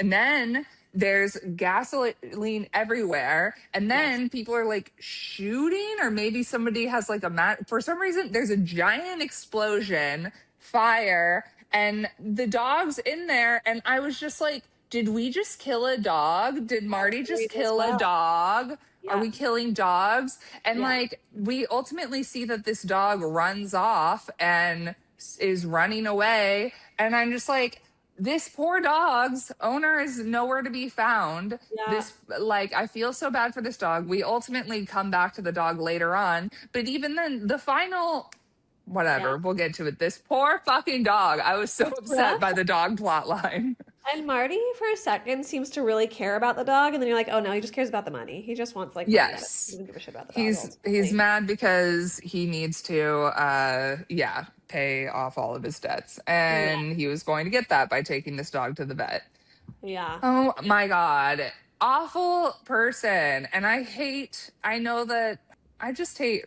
Speaker 1: And then there's gasoline everywhere. And
Speaker 2: Yes.
Speaker 1: then people are like shooting, or maybe somebody has like a mat. For some reason, there's a giant explosion, fire, and the dog's in there. And I was just like, did we just kill a dog? Did
Speaker 2: I was
Speaker 1: Marty just
Speaker 2: worried as
Speaker 1: kill a
Speaker 2: well.
Speaker 1: dog? Are
Speaker 2: Yeah.
Speaker 1: we killing dogs? And
Speaker 2: Yeah.
Speaker 1: like, we ultimately see that this dog runs off and is running away. And I'm just like, this poor dog's owner is nowhere to be found.
Speaker 2: Yeah.
Speaker 1: This, like, I feel so bad for this dog. We ultimately come back to the dog later on. But even then, the final,
Speaker 2: Yeah.
Speaker 1: whatever, we'll get to it. This poor fucking dog. I was so
Speaker 2: It's
Speaker 1: upset
Speaker 2: rough.
Speaker 1: by the dog plot line.
Speaker 2: And Marty, for a second, seems to really care about the dog, and then you're like, oh no, he just cares about the money. He just wants like money out of it. He
Speaker 1: Yes.
Speaker 2: doesn't give a shit about the dog
Speaker 1: He's
Speaker 2: ultimately.
Speaker 1: mad because he needs to yeah, pay off all of his debts.
Speaker 2: Yeah,
Speaker 1: And he was going to get that by taking this dog to the vet.
Speaker 2: yeah,
Speaker 1: Oh my God. Awful person. And I know that I just hate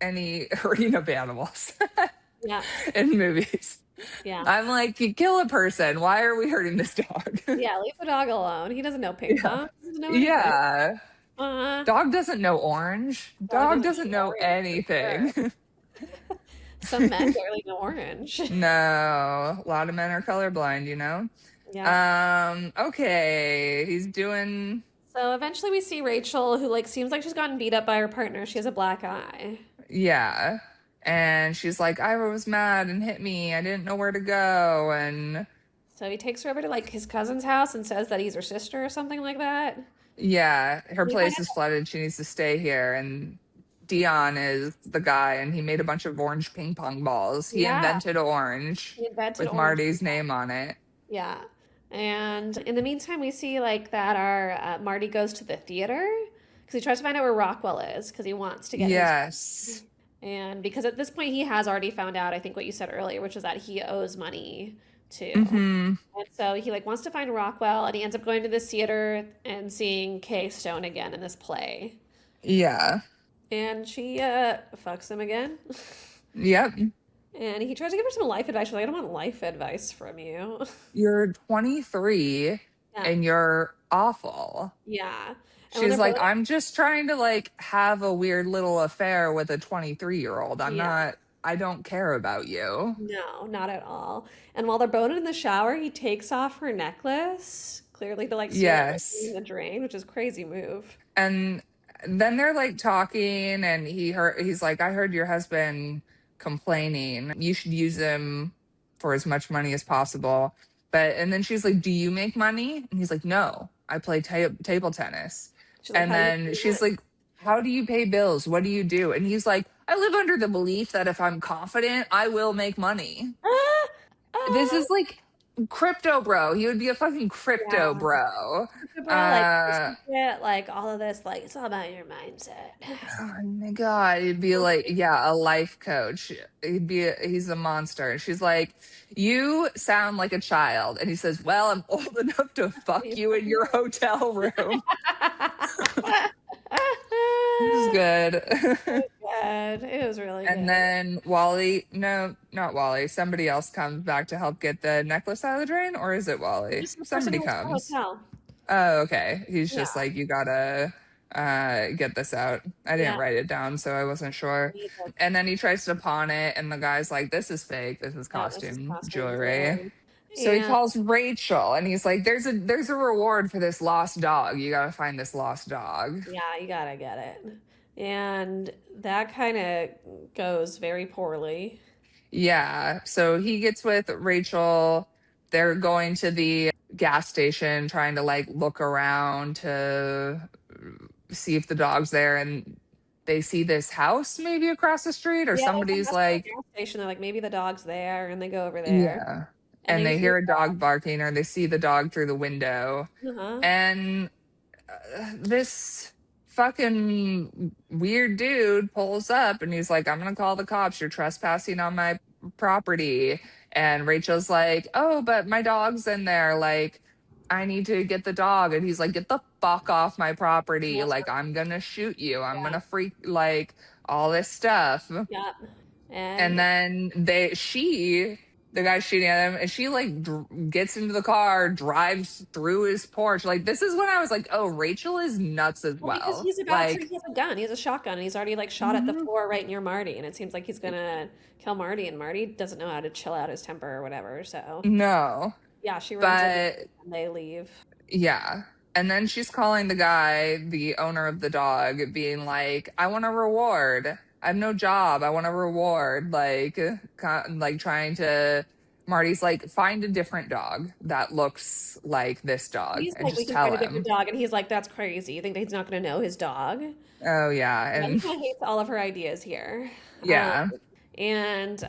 Speaker 1: any hurting of animals
Speaker 2: yeah,
Speaker 1: in movies.
Speaker 2: yeah,
Speaker 1: I'm like, you kill a person. Why are we hurting this dog?
Speaker 2: yeah. Leave the dog alone. He doesn't know ping
Speaker 1: Yeah.
Speaker 2: pong. He doesn't know anything.
Speaker 1: Yeah.
Speaker 2: Uh,
Speaker 1: Dog doesn't know orange.
Speaker 2: dog
Speaker 1: Dog
Speaker 2: doesn't
Speaker 1: doesn't
Speaker 2: know
Speaker 1: know
Speaker 2: orange for sure.
Speaker 1: anything.
Speaker 2: Some men barely know orange.
Speaker 1: No, a lot of men are colorblind, you know?
Speaker 2: Yeah.
Speaker 1: Okay. He's doing,
Speaker 2: So eventually we see Rachel, who like seems like she's gotten beat up by her partner. She has a black eye.
Speaker 1: yeah. And she's like, I was mad and hit me. I didn't know where to go. And
Speaker 2: So he takes her over to like his cousin's house and says that he's her sister or something like that.
Speaker 1: yeah, her
Speaker 2: We find
Speaker 1: place is
Speaker 2: out,
Speaker 1: flooded. She needs to stay here. And Dion is the guy, and he made a bunch of orange ping pong balls. He
Speaker 2: yeah,
Speaker 1: invented orange
Speaker 2: he invented
Speaker 1: with
Speaker 2: orange.
Speaker 1: Marty's name on it.
Speaker 2: Yeah. And in the meantime, we see like that our Marty goes to the theater because he tries to find out where Rockwell is because he wants to get his.
Speaker 1: Yes.
Speaker 2: And because at this point he has already found out, I think what you said earlier, which is that he owes money too.
Speaker 1: Mm-hmm.
Speaker 2: And so he like wants to find Rockwell, and he ends up going to this theater and seeing Kay Stone again in this play.
Speaker 1: Yeah.
Speaker 2: And she fucks him again.
Speaker 1: Yep.
Speaker 2: And he tries to give her some life advice. She's like, I don't want life advice from you.
Speaker 1: You're 23
Speaker 2: Yeah.
Speaker 1: and you're awful.
Speaker 2: Yeah. And when
Speaker 1: She's
Speaker 2: they're
Speaker 1: like,
Speaker 2: both,
Speaker 1: I'm just trying to like have a weird little affair with a 23-year-old.
Speaker 2: yeah,
Speaker 1: I don't care about you.
Speaker 2: no, not at all. And while they're both in the shower, he takes off her necklace, clearly to like steal everything in
Speaker 1: Yes.
Speaker 2: the drain, which is a crazy move.
Speaker 1: And then they're like talking and he's like, I heard your husband complaining. You should use him for as much money as possible. And then she's like, do you make money? And he's like, no, I play table tennis.
Speaker 2: She's like,
Speaker 1: And
Speaker 2: how do you
Speaker 1: then
Speaker 2: do
Speaker 1: she's
Speaker 2: that?
Speaker 1: like, how do you pay bills? What do you do? And he's like, I live under the belief that if I'm confident, I will make money.
Speaker 2: Ah,
Speaker 1: This
Speaker 2: ah.
Speaker 1: is like crypto bro. He would be a fucking crypto
Speaker 2: Yeah.
Speaker 1: bro.
Speaker 2: Bro, like,
Speaker 1: Uh
Speaker 2: like all of this, like, it's all about your mindset.
Speaker 1: Oh my God, he'd be like, yeah, a life coach. He's a monster. And she's like, you sound like a child. And he says, well, I'm old enough to fuck you in your hotel room. This is good.
Speaker 2: Good. It was really
Speaker 1: And
Speaker 2: good.
Speaker 1: then Wally, no, not Wally, somebody else comes back to help get the necklace out of the drain, or is it Wally?
Speaker 2: Just the person
Speaker 1: Somebody
Speaker 2: who was in the
Speaker 1: comes.
Speaker 2: hotel.
Speaker 1: Oh, okay. He's
Speaker 2: Yeah.
Speaker 1: just like, you gotta get this out. I didn't
Speaker 2: Yeah.
Speaker 1: write it down, so I wasn't sure. And then he tries to pawn it, and the guy's like, this is fake. This is
Speaker 2: Yeah, this is
Speaker 1: costume
Speaker 2: costume
Speaker 1: jewelry.
Speaker 2: jewelry.
Speaker 1: So he
Speaker 2: And
Speaker 1: calls Rachel and he's like, there's a reward for this lost dog. You gotta find this lost dog.
Speaker 2: yeah, you gotta get it. And that kind of goes very poorly.
Speaker 1: Yeah. So he gets with Rachel. They're going to the gas station trying to like look around to see if the dog's there, and they see this house maybe across the street, or
Speaker 2: Yeah, there's a
Speaker 1: somebody's
Speaker 2: house by the
Speaker 1: like,
Speaker 2: gas station. They're like, maybe the dog's there, and they go over there.
Speaker 1: yeah.
Speaker 2: And
Speaker 1: And
Speaker 2: they
Speaker 1: they
Speaker 2: see,
Speaker 1: hear a dog barking, or they see the dog through the window.
Speaker 2: uh-huh.
Speaker 1: And this fucking weird dude pulls up and he's like, I'm gonna call the cops. You're trespassing on my property. And Rachel's like, oh, but my dog's in there. Like, I need to get the dog. And he's like, get the fuck off my property.
Speaker 2: Yes,
Speaker 1: Like, I'm gonna shoot you. I'm
Speaker 2: yeah,
Speaker 1: gonna freak, like, all this stuff.
Speaker 2: yeah.
Speaker 1: And
Speaker 2: And
Speaker 1: then the guy shooting at him, and she like gets into the car, drives through his porch. Like, this is when I was like, oh, Rachel is nuts as
Speaker 2: well, because
Speaker 1: well.
Speaker 2: he's about to,
Speaker 1: Like,
Speaker 2: he has a gun, he has a shotgun, and he's already like shot at the
Speaker 1: mhm.
Speaker 2: floor right near Marty, and it seems like he's gonna kill Marty, and Marty doesn't know how to chill out his temper or whatever. So
Speaker 1: No,
Speaker 2: yeah, she runs in
Speaker 1: but
Speaker 2: and they leave.
Speaker 1: yeah. And then she's calling the guy, the owner of the dog, being like, I want a reward. I have no job. I want a reward. Like trying to. Marty's like, find a different dog that looks like this dog
Speaker 2: He's
Speaker 1: and
Speaker 2: like, we
Speaker 1: just
Speaker 2: can
Speaker 1: tell
Speaker 2: find a different
Speaker 1: him.
Speaker 2: dog, and he's like, that's crazy. You think that he's not gonna know his dog?
Speaker 1: Oh, yeah.
Speaker 2: Yeah, he
Speaker 1: And
Speaker 2: kind of hates all of her ideas here.
Speaker 1: yeah.
Speaker 2: And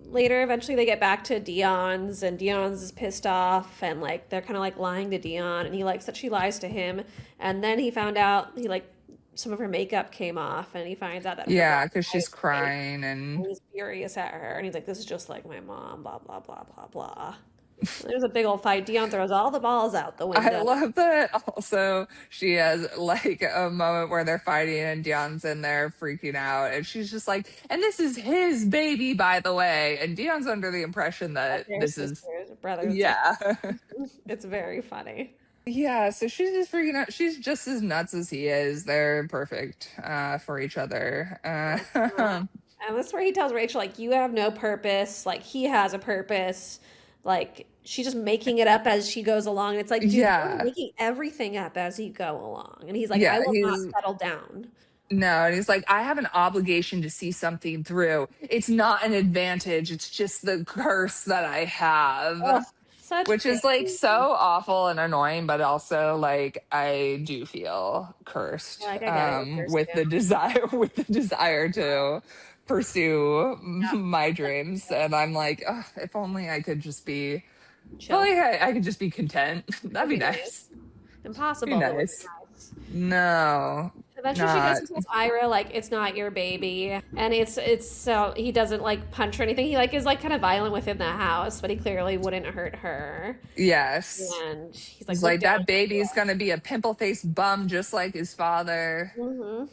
Speaker 2: later, eventually, they get back to Dion's, and Dion's is pissed off, and like they're kind of like lying to Dion, and he likes that she lies to him. And then he found out he like some of her makeup came off, and he finds out that her
Speaker 1: Yeah,
Speaker 2: black
Speaker 1: because
Speaker 2: eye
Speaker 1: she's
Speaker 2: is fake,
Speaker 1: crying
Speaker 2: and
Speaker 1: and
Speaker 2: he's furious at her, and he's like, "This is just like my mom." Blah blah blah blah blah. There's a big old fight. Dion throws all the balls out the
Speaker 1: I
Speaker 2: window.
Speaker 1: love that also she has like a moment where they're fighting and Dion's in there freaking out and she's just like, and this is his baby, by the way. And Dion's under the impression
Speaker 2: That
Speaker 1: that
Speaker 2: they're
Speaker 1: this is,
Speaker 2: sisters, brothers and
Speaker 1: yeah.
Speaker 2: sisters. It's very funny.
Speaker 1: Yeah, so she's just freaking out. She's just as nuts as he is. They're perfect for each other.
Speaker 2: And this is where he tells Rachel, like, you have no purpose. Like, he has a purpose. Like, she's just making it up as she goes along. And it's like, dude, you're
Speaker 1: Yeah.
Speaker 2: making everything up as you go along. And he's like, I
Speaker 1: Yeah,
Speaker 2: will not
Speaker 1: he's
Speaker 2: settle down.
Speaker 1: no, and he's like, I have an obligation to see something through. It's not an advantage, it's just the curse that I
Speaker 2: Ugh,
Speaker 1: have.
Speaker 2: such
Speaker 1: Which is like so
Speaker 2: baby.
Speaker 1: awful and annoying, but also like I do feel cursed
Speaker 2: Like, I get it. You're cursed
Speaker 1: with
Speaker 2: too.
Speaker 1: the desire to pursue
Speaker 2: Yeah.
Speaker 1: my dreams. And I'm like, "Ugh, if only I could just be, if
Speaker 2: Chill.
Speaker 1: only I could just be content. That'd
Speaker 2: That'd
Speaker 1: be
Speaker 2: be nice.
Speaker 1: nice. Be
Speaker 2: Impossible, but would be
Speaker 1: nice. No,
Speaker 2: Eventually, she goes
Speaker 1: not.
Speaker 2: and tells Ira like it's not your baby, and it's so he doesn't like punch her or anything. He like is like kind of violent within the house, but he clearly wouldn't hurt her.
Speaker 1: Yes.
Speaker 2: And he's like,
Speaker 1: He's
Speaker 2: look
Speaker 1: like,
Speaker 2: down.
Speaker 1: that baby's gonna be a pimple-faced bum just like his father.
Speaker 2: Mm-hmm.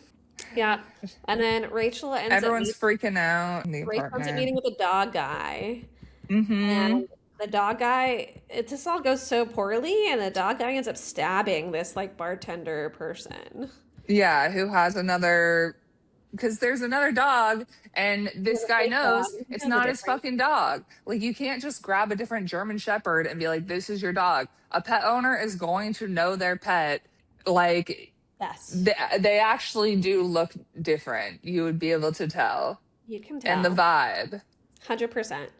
Speaker 2: Yeah, and then
Speaker 1: Everyone's freaking out in the
Speaker 2: Rachel ends up meeting
Speaker 1: apartment.
Speaker 2: with the dog guy,
Speaker 1: Mm-hmm.
Speaker 2: and the dog guy. It just all goes so poorly, and the dog guy ends up stabbing this like bartender person.
Speaker 1: Yeah, who has another, because there's another dog, and
Speaker 2: He
Speaker 1: this
Speaker 2: has a
Speaker 1: guy
Speaker 2: fake dog.
Speaker 1: knows
Speaker 2: He
Speaker 1: it's
Speaker 2: knows the
Speaker 1: not his
Speaker 2: difference.
Speaker 1: fucking dog. Like, you can't just grab a different German Shepherd and be like, this is your dog. A pet owner is going to know their pet. Like,
Speaker 2: Yes,
Speaker 1: they actually do look different. You would be able to tell.
Speaker 2: you can
Speaker 1: And the
Speaker 2: tell,
Speaker 1: vibe.
Speaker 2: 100%. And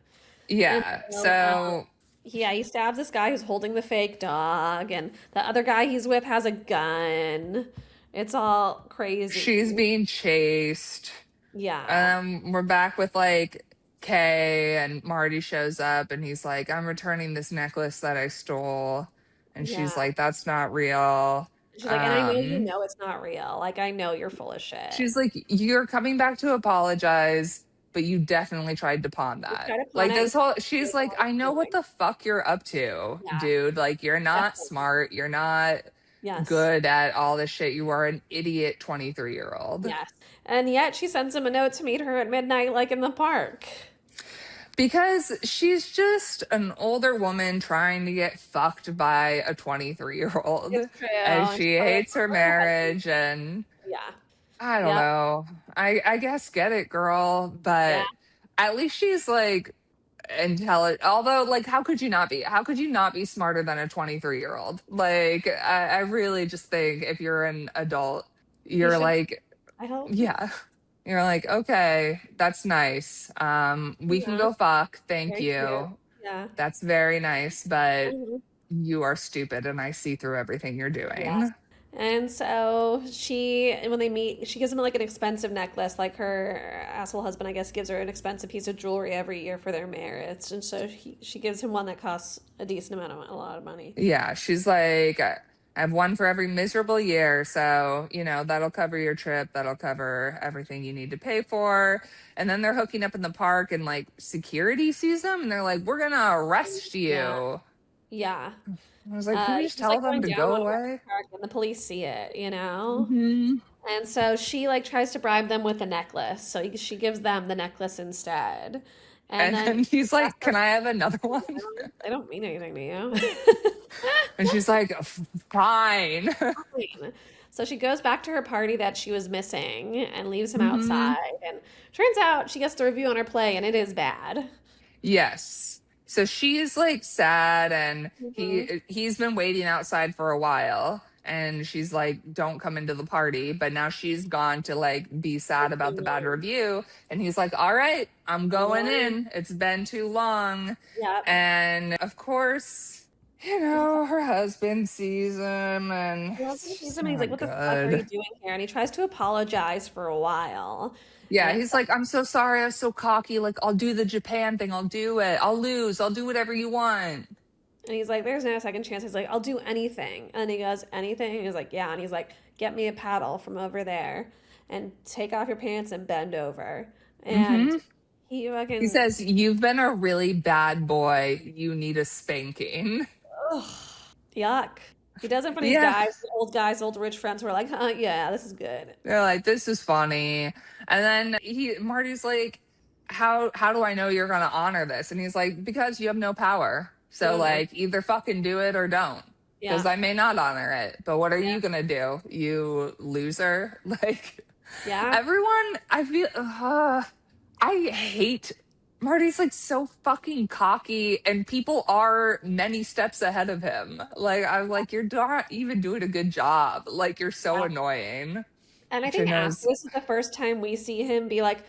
Speaker 1: Yeah.
Speaker 2: so,
Speaker 1: So,
Speaker 2: yeah, he stabs this guy who's holding the fake dog, and the other guy he's with has a gun. It's all
Speaker 1: she's
Speaker 2: crazy.
Speaker 1: being chased.
Speaker 2: Yeah,
Speaker 1: We're back with like Kay, and Marty shows up and he's like, I'm returning this necklace that I stole. And
Speaker 2: yeah.
Speaker 1: she's like, that's not real.
Speaker 2: She's like, and I know you
Speaker 1: Um,
Speaker 2: know it's not real. Like, I know you're full of shit.
Speaker 1: she's like, you're coming back to apologize, but you definitely tried to pawn
Speaker 2: You
Speaker 1: that.
Speaker 2: try to pawn
Speaker 1: Like,
Speaker 2: it,
Speaker 1: this
Speaker 2: and
Speaker 1: whole,
Speaker 2: you
Speaker 1: she's
Speaker 2: know
Speaker 1: like,
Speaker 2: what
Speaker 1: I know
Speaker 2: you're
Speaker 1: what
Speaker 2: doing.
Speaker 1: the fuck you're up to,
Speaker 2: Yeah,
Speaker 1: dude. Like, you're not
Speaker 2: definitely.
Speaker 1: smart. You're not
Speaker 2: Yes,
Speaker 1: good at all this shit. You are an idiot 23-year-old.
Speaker 2: yes. And yet she sends him a note to meet her at midnight, like in the park.
Speaker 1: Because she's just an older woman trying to get fucked by a 23-year-old.
Speaker 2: It's true.
Speaker 1: And
Speaker 2: And she's
Speaker 1: she
Speaker 2: probably like,
Speaker 1: hates her
Speaker 2: oh, my husband.
Speaker 1: marriage. And
Speaker 2: Yeah.
Speaker 1: I don't
Speaker 2: Yep.
Speaker 1: know. I guess get it, girl.
Speaker 2: Yeah.
Speaker 1: But at least she's like intelligent. Although, like, how could you not be? How could you not be smarter than a 23-year-old? Like, I really just think if you're an adult,
Speaker 2: You
Speaker 1: you're
Speaker 2: should,
Speaker 1: like,
Speaker 2: I hope.
Speaker 1: yeah. You're like, okay, that's nice. We can
Speaker 2: Yeah.
Speaker 1: go fuck. Thank
Speaker 2: Very cute.
Speaker 1: you.
Speaker 2: Yeah.
Speaker 1: That's very nice, but
Speaker 2: Mhm.
Speaker 1: you are stupid and I see through everything you're
Speaker 2: Yes.
Speaker 1: doing.
Speaker 2: And so she, when they meet, she gives him like an expensive necklace. Like her asshole husband, I guess, gives her an expensive piece of jewelry every year for their marriage. And so she gives him one that costs a decent amount of a lot of money.
Speaker 1: Yeah, she's like, I have one for every miserable year. So, that'll cover your trip. That'll cover everything you need to pay for. And then they're hooking up in the park and like security sees them and they're like, we're going to arrest
Speaker 2: Yeah.
Speaker 1: you.
Speaker 2: Yeah.
Speaker 1: I was like, can we just
Speaker 2: She's like
Speaker 1: tell
Speaker 2: going
Speaker 1: them to
Speaker 2: down
Speaker 1: go
Speaker 2: one of
Speaker 1: away?
Speaker 2: the park and the police see it.
Speaker 1: Hmm.
Speaker 2: And so she like tries to bribe them with a necklace. So she gives them the necklace instead. And
Speaker 1: And
Speaker 2: then
Speaker 1: then he's like,
Speaker 2: after
Speaker 1: can I have another one?
Speaker 2: I don't mean anything to you.
Speaker 1: And she's like, fine.
Speaker 2: Fine. So she goes back to her party that she was missing and leaves him
Speaker 1: Hmm.
Speaker 2: outside. And turns out she gets the review on her play, and it is bad.
Speaker 1: Yes. So she's like sad and
Speaker 2: Hmm.
Speaker 1: he's been waiting outside for a while and she's like, don't come into the party. But now she's gone to like be sad about the bad review. And he's like, all right, I'm going in. It's been too long.
Speaker 2: Yep.
Speaker 1: And of course, her husband sees him and
Speaker 2: He
Speaker 1: it's
Speaker 2: sees
Speaker 1: just
Speaker 2: him and he's like,
Speaker 1: not
Speaker 2: what the fuck are you
Speaker 1: good.
Speaker 2: doing here? And he tries to apologize for a while.
Speaker 1: Yeah,
Speaker 2: And
Speaker 1: he's like, I'm so sorry. I was so cocky. Like, I'll do the Japan thing. I'll do it. I'll lose. I'll do whatever you want.
Speaker 2: And he's like, there's no second chance. He's like, I'll do anything. And he goes, anything? And he's like, yeah. And he's like, get me a paddle from over there and take off your pants and bend over. And
Speaker 1: Hmm.
Speaker 2: he
Speaker 1: He
Speaker 2: fucking,
Speaker 1: says, you've been a really bad boy. You need a spanking.
Speaker 2: ugh, yuck. He does it for these
Speaker 1: Yeah.
Speaker 2: guys, old rich friends who are like, yeah, this is good.
Speaker 1: They're like, this is funny. And then Marty's like, how do I know you're gonna honor this? And he's like, because you have no power.
Speaker 2: You
Speaker 1: So
Speaker 2: don't know.
Speaker 1: like either fucking do it or don't. Because
Speaker 2: Yeah.
Speaker 1: I may not honor it. But what are
Speaker 2: Yeah.
Speaker 1: you gonna do? You loser? Like
Speaker 2: Yeah.
Speaker 1: everyone, I feel I hate Marty's like so fucking cocky and people are many steps ahead of him. Like I'm like, you're not even doing a good job. Like you're so
Speaker 2: Yeah.
Speaker 1: annoying.
Speaker 2: And I
Speaker 1: Which I
Speaker 2: think
Speaker 1: know
Speaker 2: after
Speaker 1: is
Speaker 2: this is the first time we see him be like,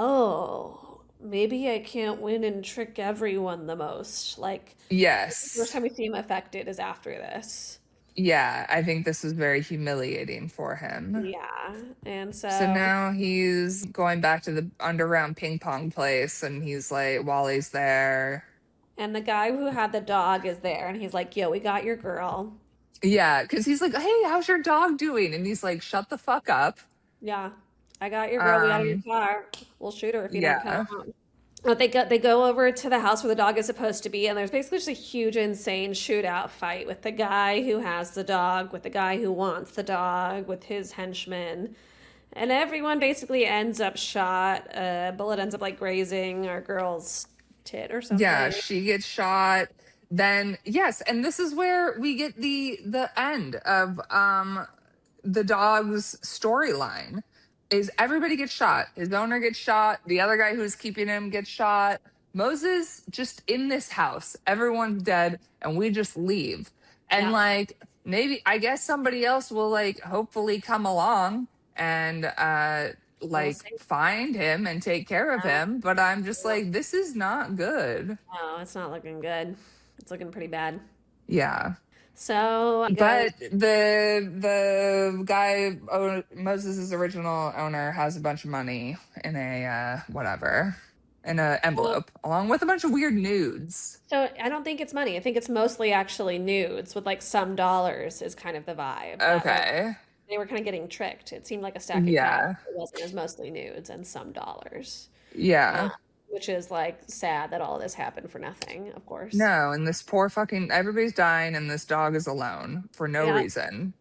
Speaker 2: oh, maybe I can't win and trick everyone the most. Like, the first
Speaker 1: yes.
Speaker 2: time we see him affected is after this.
Speaker 1: Yeah, I think this was very humiliating for him.
Speaker 2: Yeah. And
Speaker 1: So
Speaker 2: so,
Speaker 1: now he's going back to the underground ping pong place and he's like, Wally's there.
Speaker 2: and the guy who had the dog is there and he's like, yo, we got your girl.
Speaker 1: Yeah, because he's like, "Hey, how's your dog doing?" And he's like, "Shut the fuck up."
Speaker 2: Yeah. I got your girl. We got her in
Speaker 1: Um,
Speaker 2: your car. We'll shoot her if you don't come
Speaker 1: yeah,
Speaker 2: out. But they go over to the house where the dog is supposed to be, and there's basically just a huge, insane shootout fight with the guy who has the dog, with the guy who wants the dog, with his henchmen, and everyone basically ends up shot. A bullet ends up like grazing our girl's tit or
Speaker 1: yeah,
Speaker 2: something.
Speaker 1: she gets shot. Then yes, and this is where we get the end of the dog's storyline. Is everybody gets shot. His owner gets shot. The other guy who's keeping him gets shot. Moses just in this house. Everyone's dead, and we just leave. And
Speaker 2: Yeah,
Speaker 1: like maybe I guess somebody else will like hopefully come along and
Speaker 2: we'll
Speaker 1: like
Speaker 2: see.
Speaker 1: find him and take care of
Speaker 2: Yeah,
Speaker 1: him. But I'm just
Speaker 2: yeah.
Speaker 1: like, this is not good.
Speaker 2: No, it's not looking good. It's looking pretty bad.
Speaker 1: Yeah.
Speaker 2: So he goes,
Speaker 1: But the guy, Moses's original owner, has a bunch of money in a whatever, in a
Speaker 2: well,
Speaker 1: envelope, along with a bunch of weird nudes.
Speaker 2: so I don't think it's money. I think it's mostly actually nudes with like some dollars is kind of the vibe that like
Speaker 1: Okay.
Speaker 2: they were kind of getting tricked. It seemed like a stack of cash.
Speaker 1: Yeah.
Speaker 2: It wasn't. It was mostly nudes and some dollars, uh,
Speaker 1: Yeah.
Speaker 2: which is like sad that all this happened for nothing, of course.
Speaker 1: No, and this poor fucking everybody's dying, and this dog is alone for no
Speaker 2: Yeah.
Speaker 1: reason,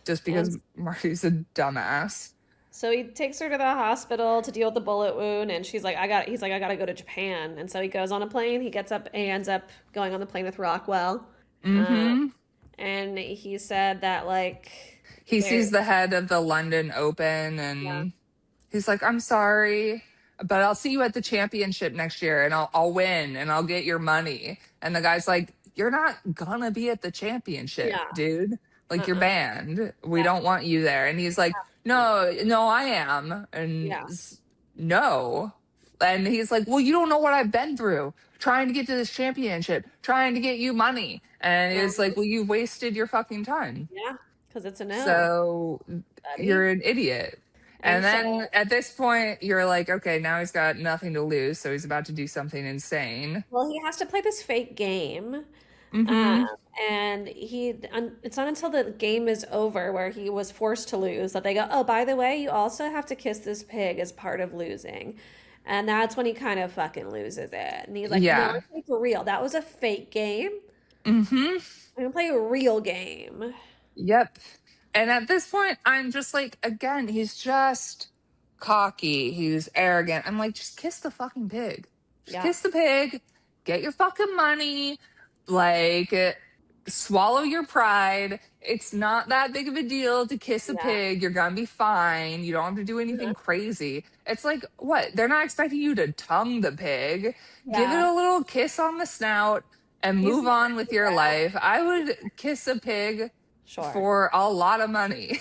Speaker 1: just
Speaker 2: And
Speaker 1: because Marty's a dumbass.
Speaker 2: so he takes her to the hospital to deal with the bullet wound, and he's like, I gotta go to Japan. And so he goes on a plane. He gets up, he ends up going on the plane with Rockwell. Uh,
Speaker 1: Mm-hmm.
Speaker 2: and he said that like
Speaker 1: He
Speaker 2: there,
Speaker 1: sees the head of the London Open,
Speaker 2: yeah,
Speaker 1: and he's like, "I'm sorry, but I'll see you at the championship next year, and I'll win, and I'll get your money." And the guy's like, "You're not gonna be at the championship,
Speaker 2: yeah,
Speaker 1: dude. Like you're
Speaker 2: uh-uh,
Speaker 1: banned. We
Speaker 2: yeah,
Speaker 1: don't want you there." And he's like,
Speaker 2: yeah,
Speaker 1: "No, no, I am." And
Speaker 2: yeah,
Speaker 1: no. And he's like, "Well, you don't know what I've been through trying to get to this championship, trying to get you money." And it's like,
Speaker 2: uh-huh,
Speaker 1: "Well, you wasted your fucking time.
Speaker 2: yeah, because it's a no,
Speaker 1: So you're
Speaker 2: buddy.
Speaker 1: an idiot." And
Speaker 2: And so,
Speaker 1: then at this point, you're like, okay, now he's got nothing to lose. So he's about to do something insane.
Speaker 2: well, he has to play this fake game. Um,
Speaker 1: Mm-hmm.
Speaker 2: and it's not until the game is over where he was forced to lose that they go, oh, by the way, you also have to kiss this pig as part of losing. And that's when he kind of fucking loses it. And he's like, no,
Speaker 1: Yeah.
Speaker 2: I'm playing for real. That was a fake game.
Speaker 1: Mm-hmm.
Speaker 2: I'm gonna play a real game.
Speaker 1: Yep. And at this point, I'm just like, again, he's just cocky. He's arrogant. I'm like, just kiss the fucking pig. Just
Speaker 2: Yeah,
Speaker 1: kiss the pig. Get your fucking money. Like, swallow your pride. It's not that big of a deal to kiss a
Speaker 2: yeah,
Speaker 1: pig. You're gonna be fine. You don't have to do anything crazy. It's like, what? They're not expecting you to tongue the pig. Give it
Speaker 2: yeah.
Speaker 1: a little kiss on the snout and
Speaker 2: He's
Speaker 1: move
Speaker 2: not
Speaker 1: on
Speaker 2: gonna
Speaker 1: with
Speaker 2: do
Speaker 1: your
Speaker 2: that.
Speaker 1: life. I would kiss a pig
Speaker 2: Sure.
Speaker 1: for a lot of money.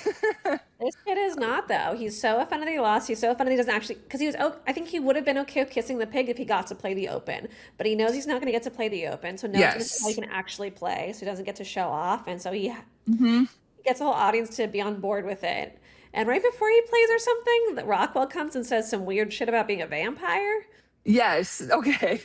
Speaker 2: This kid is not though. He's so offended that he lost. He's so offended he doesn't actually because he was. I think he would have been okay with kissing the pig if he got to play the Open, but he knows he's not going to get to play the Open, so no one's going to see how he
Speaker 1: Yes.
Speaker 2: can actually play. So he doesn't get to show off, and so
Speaker 1: Hmm.
Speaker 2: he gets the whole audience to be on board with it. And right before he plays or something, Rockwell comes and says some weird shit about being a vampire.
Speaker 1: Yes. Okay.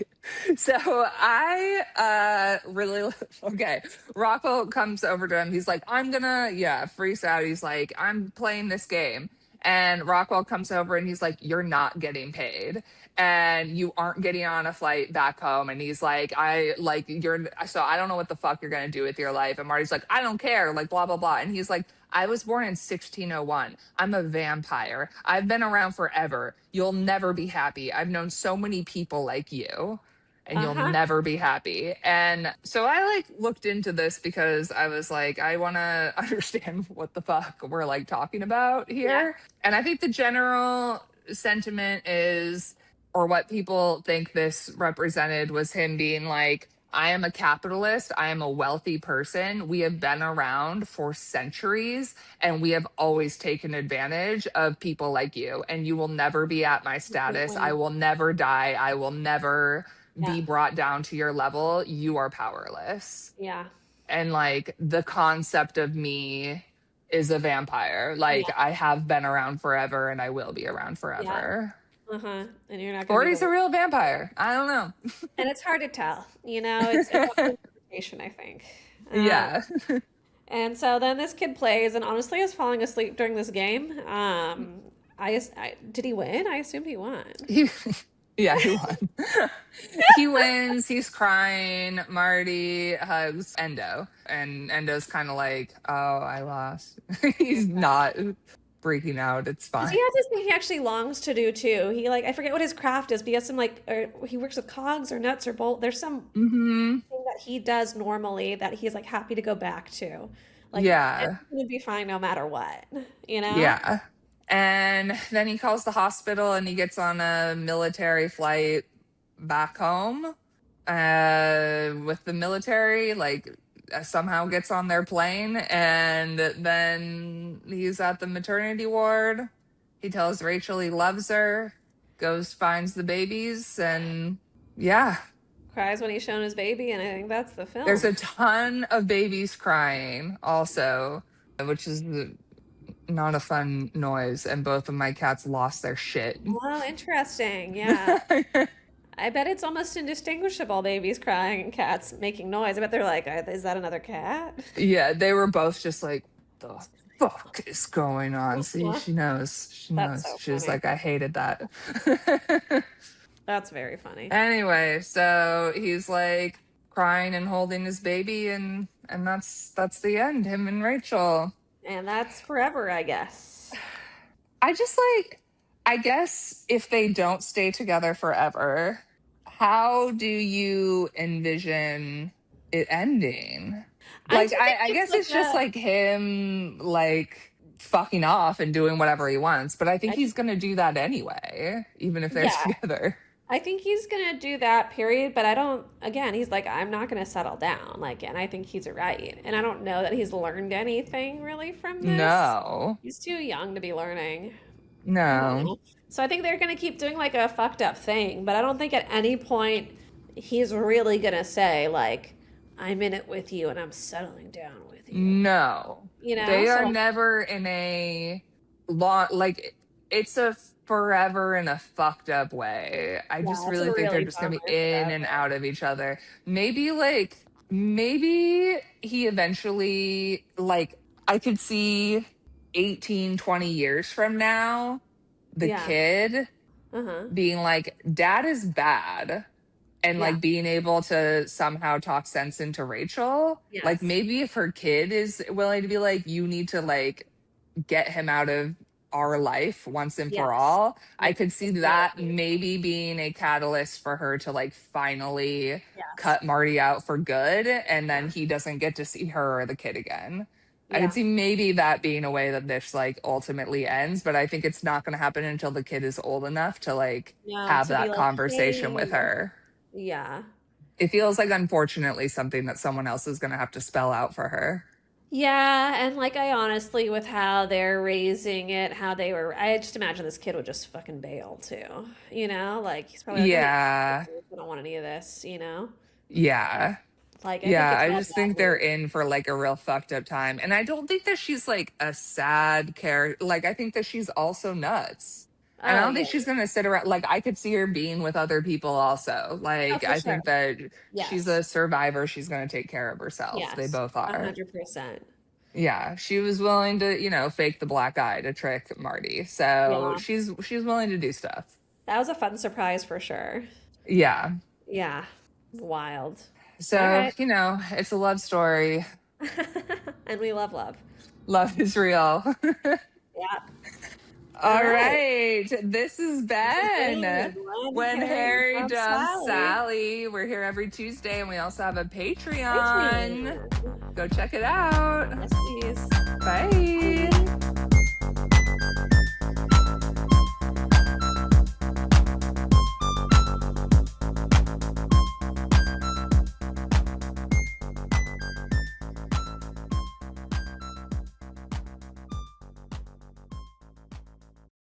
Speaker 1: So I really okay. Rocco comes over to him. He's like, I'm gonna, yeah, freeze out. He's like, I'm playing this game. And Rockwell comes over and he's like, you're not getting paid. And you aren't getting on a flight back home. And he's like, I like you're so I don't know what the fuck you're gonna do with your life. And Marty's like, I don't care, like blah blah blah. And he's like, I was born in 1601. I'm a vampire. I've been around forever. You'll never be happy. I've known so many people like you, and
Speaker 2: Uh
Speaker 1: you'll
Speaker 2: huh.
Speaker 1: never be happy. And so I like looked into this because I was like, I want to understand what the fuck we're like talking about
Speaker 2: Yeah.
Speaker 1: here. And I think the general sentiment is, or what people think this represented was him being like, I am a capitalist. I am a wealthy person. We have been around for centuries and we have always taken advantage of people like you. And you will never be at my status. I
Speaker 2: Definitely.
Speaker 1: will never die. I will never
Speaker 2: Yeah.
Speaker 1: be brought down to your level. You are powerless.
Speaker 2: Yeah.
Speaker 1: And like the concept of me is a vampire. Like
Speaker 2: Yeah.
Speaker 1: I have been around forever and I will be around
Speaker 2: Yeah.
Speaker 1: forever.
Speaker 2: Uh huh. And you're not going to
Speaker 1: Or
Speaker 2: be the
Speaker 1: he's a
Speaker 2: one.
Speaker 1: real vampire. I don't know.
Speaker 2: And it's hard to tell. It's up to interpretation, I think. Um,
Speaker 1: Yeah.
Speaker 2: And so then this kid plays, and honestly, I was falling asleep during this game. Did he win? I assumed he won.
Speaker 1: He, yeah, he won. He wins. He's crying. Marty hugs Endo, and Endo's kind of like, "Oh, I lost." He's not freaking out. It's
Speaker 2: Because
Speaker 1: fine.
Speaker 2: he has this thing he actually longs to do too. He like I forget what his craft is, but he has some like or he works with cogs or nuts or bolt. There's some
Speaker 1: Hmm.
Speaker 2: thing that he does normally that he's like happy to go back to. Like
Speaker 1: Yeah,
Speaker 2: everything would be fine no matter what, you know?
Speaker 1: yeah. And then he calls the hospital, and he gets on a military flight back home with the military, like somehow gets on their plane, and then he's at the maternity ward. He tells Rachel he loves her, goes finds the babies, and yeah,
Speaker 2: Cries when he's shown his baby, and I think that's the
Speaker 1: there's
Speaker 2: film.
Speaker 1: a ton of babies crying also, which is not a fun noise, and both of my cats lost their shit.
Speaker 2: Oh, interesting. Yeah. I bet it's almost indistinguishable, babies crying and cats making noise. I bet they're like, is that another cat?
Speaker 1: Yeah, they were both just like, the fuck is going on? See, she knows. She
Speaker 2: That's
Speaker 1: knows.
Speaker 2: so
Speaker 1: She was
Speaker 2: funny.
Speaker 1: like, I hated that.
Speaker 2: That's very funny.
Speaker 1: Anyway, so he's like crying and holding his baby, and that's the end, him and Rachel.
Speaker 2: And that's forever, I guess.
Speaker 1: I just like, I guess if they don't stay together forever, how do you envision it ending?
Speaker 2: I
Speaker 1: Like,
Speaker 2: do think
Speaker 1: I
Speaker 2: it's
Speaker 1: guess
Speaker 2: like
Speaker 1: it's just like him, like, fucking off and doing whatever he wants. But I think he's going to do that anyway, even if they're
Speaker 2: yeah,
Speaker 1: together.
Speaker 2: I think he's gonna do that, period. But I don't, again, he's like, I'm not gonna settle down. Like, and I think he's right. And I don't know that he's learned anything really from this.
Speaker 1: No,
Speaker 2: He's too young to be learning. I don't
Speaker 1: no,
Speaker 2: know. So I think they're gonna keep doing like a fucked up thing, but I don't think at any point he's really gonna say like, I'm in it with you and I'm settling down with you.
Speaker 1: no.
Speaker 2: You know?
Speaker 1: They are
Speaker 2: So
Speaker 1: never in a long, like, it's a forever in a fucked up way. I just
Speaker 2: yeah, it's a
Speaker 1: really think they're
Speaker 2: really
Speaker 1: just going to be
Speaker 2: bummer
Speaker 1: in and
Speaker 2: forever.
Speaker 1: out of each other. Maybe, like, maybe he eventually, like, I could see 18, 20 years from now, the
Speaker 2: Yeah.
Speaker 1: kid
Speaker 2: Uh-huh.
Speaker 1: being like, Dad is bad, and
Speaker 2: Yeah.
Speaker 1: like being able to somehow talk sense into Rachel. Like,
Speaker 2: Yes.
Speaker 1: maybe if her kid is willing to be like, you need to like get him out of our life once and for
Speaker 2: Yes.
Speaker 1: all, I
Speaker 2: Make
Speaker 1: could see
Speaker 2: this real
Speaker 1: that
Speaker 2: again.
Speaker 1: maybe being a catalyst for her to like finally
Speaker 2: Yes.
Speaker 1: cut Marty out for good, and then
Speaker 2: Yeah.
Speaker 1: he doesn't get to see her or the kid again. I could
Speaker 2: Yeah.
Speaker 1: see maybe that being a way that this like ultimately ends, but I think it's not going to happen until the kid is old enough to like
Speaker 2: No,
Speaker 1: have
Speaker 2: to be
Speaker 1: that
Speaker 2: like,
Speaker 1: conversation with
Speaker 2: hey.
Speaker 1: her.
Speaker 2: Yeah.
Speaker 1: It feels like, unfortunately, something that someone else is going to have to spell out for her.
Speaker 2: Yeah, and like I honestly, with how they're raising it, how they were, I just imagine this kid would just fucking bail too. You know, like he's probably like, I'm
Speaker 1: Yeah.
Speaker 2: I don't want any of this. You know,
Speaker 1: Yeah.
Speaker 2: like I think
Speaker 1: Yeah.
Speaker 2: it's
Speaker 1: I
Speaker 2: all
Speaker 1: just think
Speaker 2: bad
Speaker 1: they're
Speaker 2: news.
Speaker 1: in for like a real fucked up time. And I don't think that she's like a sad character. Like, I think that she's also nuts. And I
Speaker 2: Oh
Speaker 1: don't
Speaker 2: yeah,
Speaker 1: think she's going to sit around. Like, I could see her being with other people also.
Speaker 2: oh
Speaker 1: Like,
Speaker 2: for
Speaker 1: I
Speaker 2: sure.
Speaker 1: think that she's
Speaker 2: Yes,
Speaker 1: a survivor. She's going to take care of herself. They
Speaker 2: yes,
Speaker 1: both are.
Speaker 2: 100%.
Speaker 1: Yeah, she was willing to, fake the black eye to trick Marty. So
Speaker 2: Yeah,
Speaker 1: she's willing to do stuff.
Speaker 2: that was a fun surprise for sure.
Speaker 1: Yeah.
Speaker 2: Yeah, wild. All
Speaker 1: So,
Speaker 2: right,
Speaker 1: it's a love story.
Speaker 2: and we love love.
Speaker 1: Love is real.
Speaker 2: Yeah. All
Speaker 1: All
Speaker 2: right.
Speaker 1: right. This is
Speaker 2: This has
Speaker 1: Ben.
Speaker 2: been When
Speaker 1: When
Speaker 2: Harry
Speaker 1: Harry
Speaker 2: Met
Speaker 1: Dubs
Speaker 2: Sally.
Speaker 1: Sally. We're here every Tuesday, and we also have a Patreon.
Speaker 2: Patreon.
Speaker 1: Go check it out.
Speaker 2: Yes, please.
Speaker 1: Bye.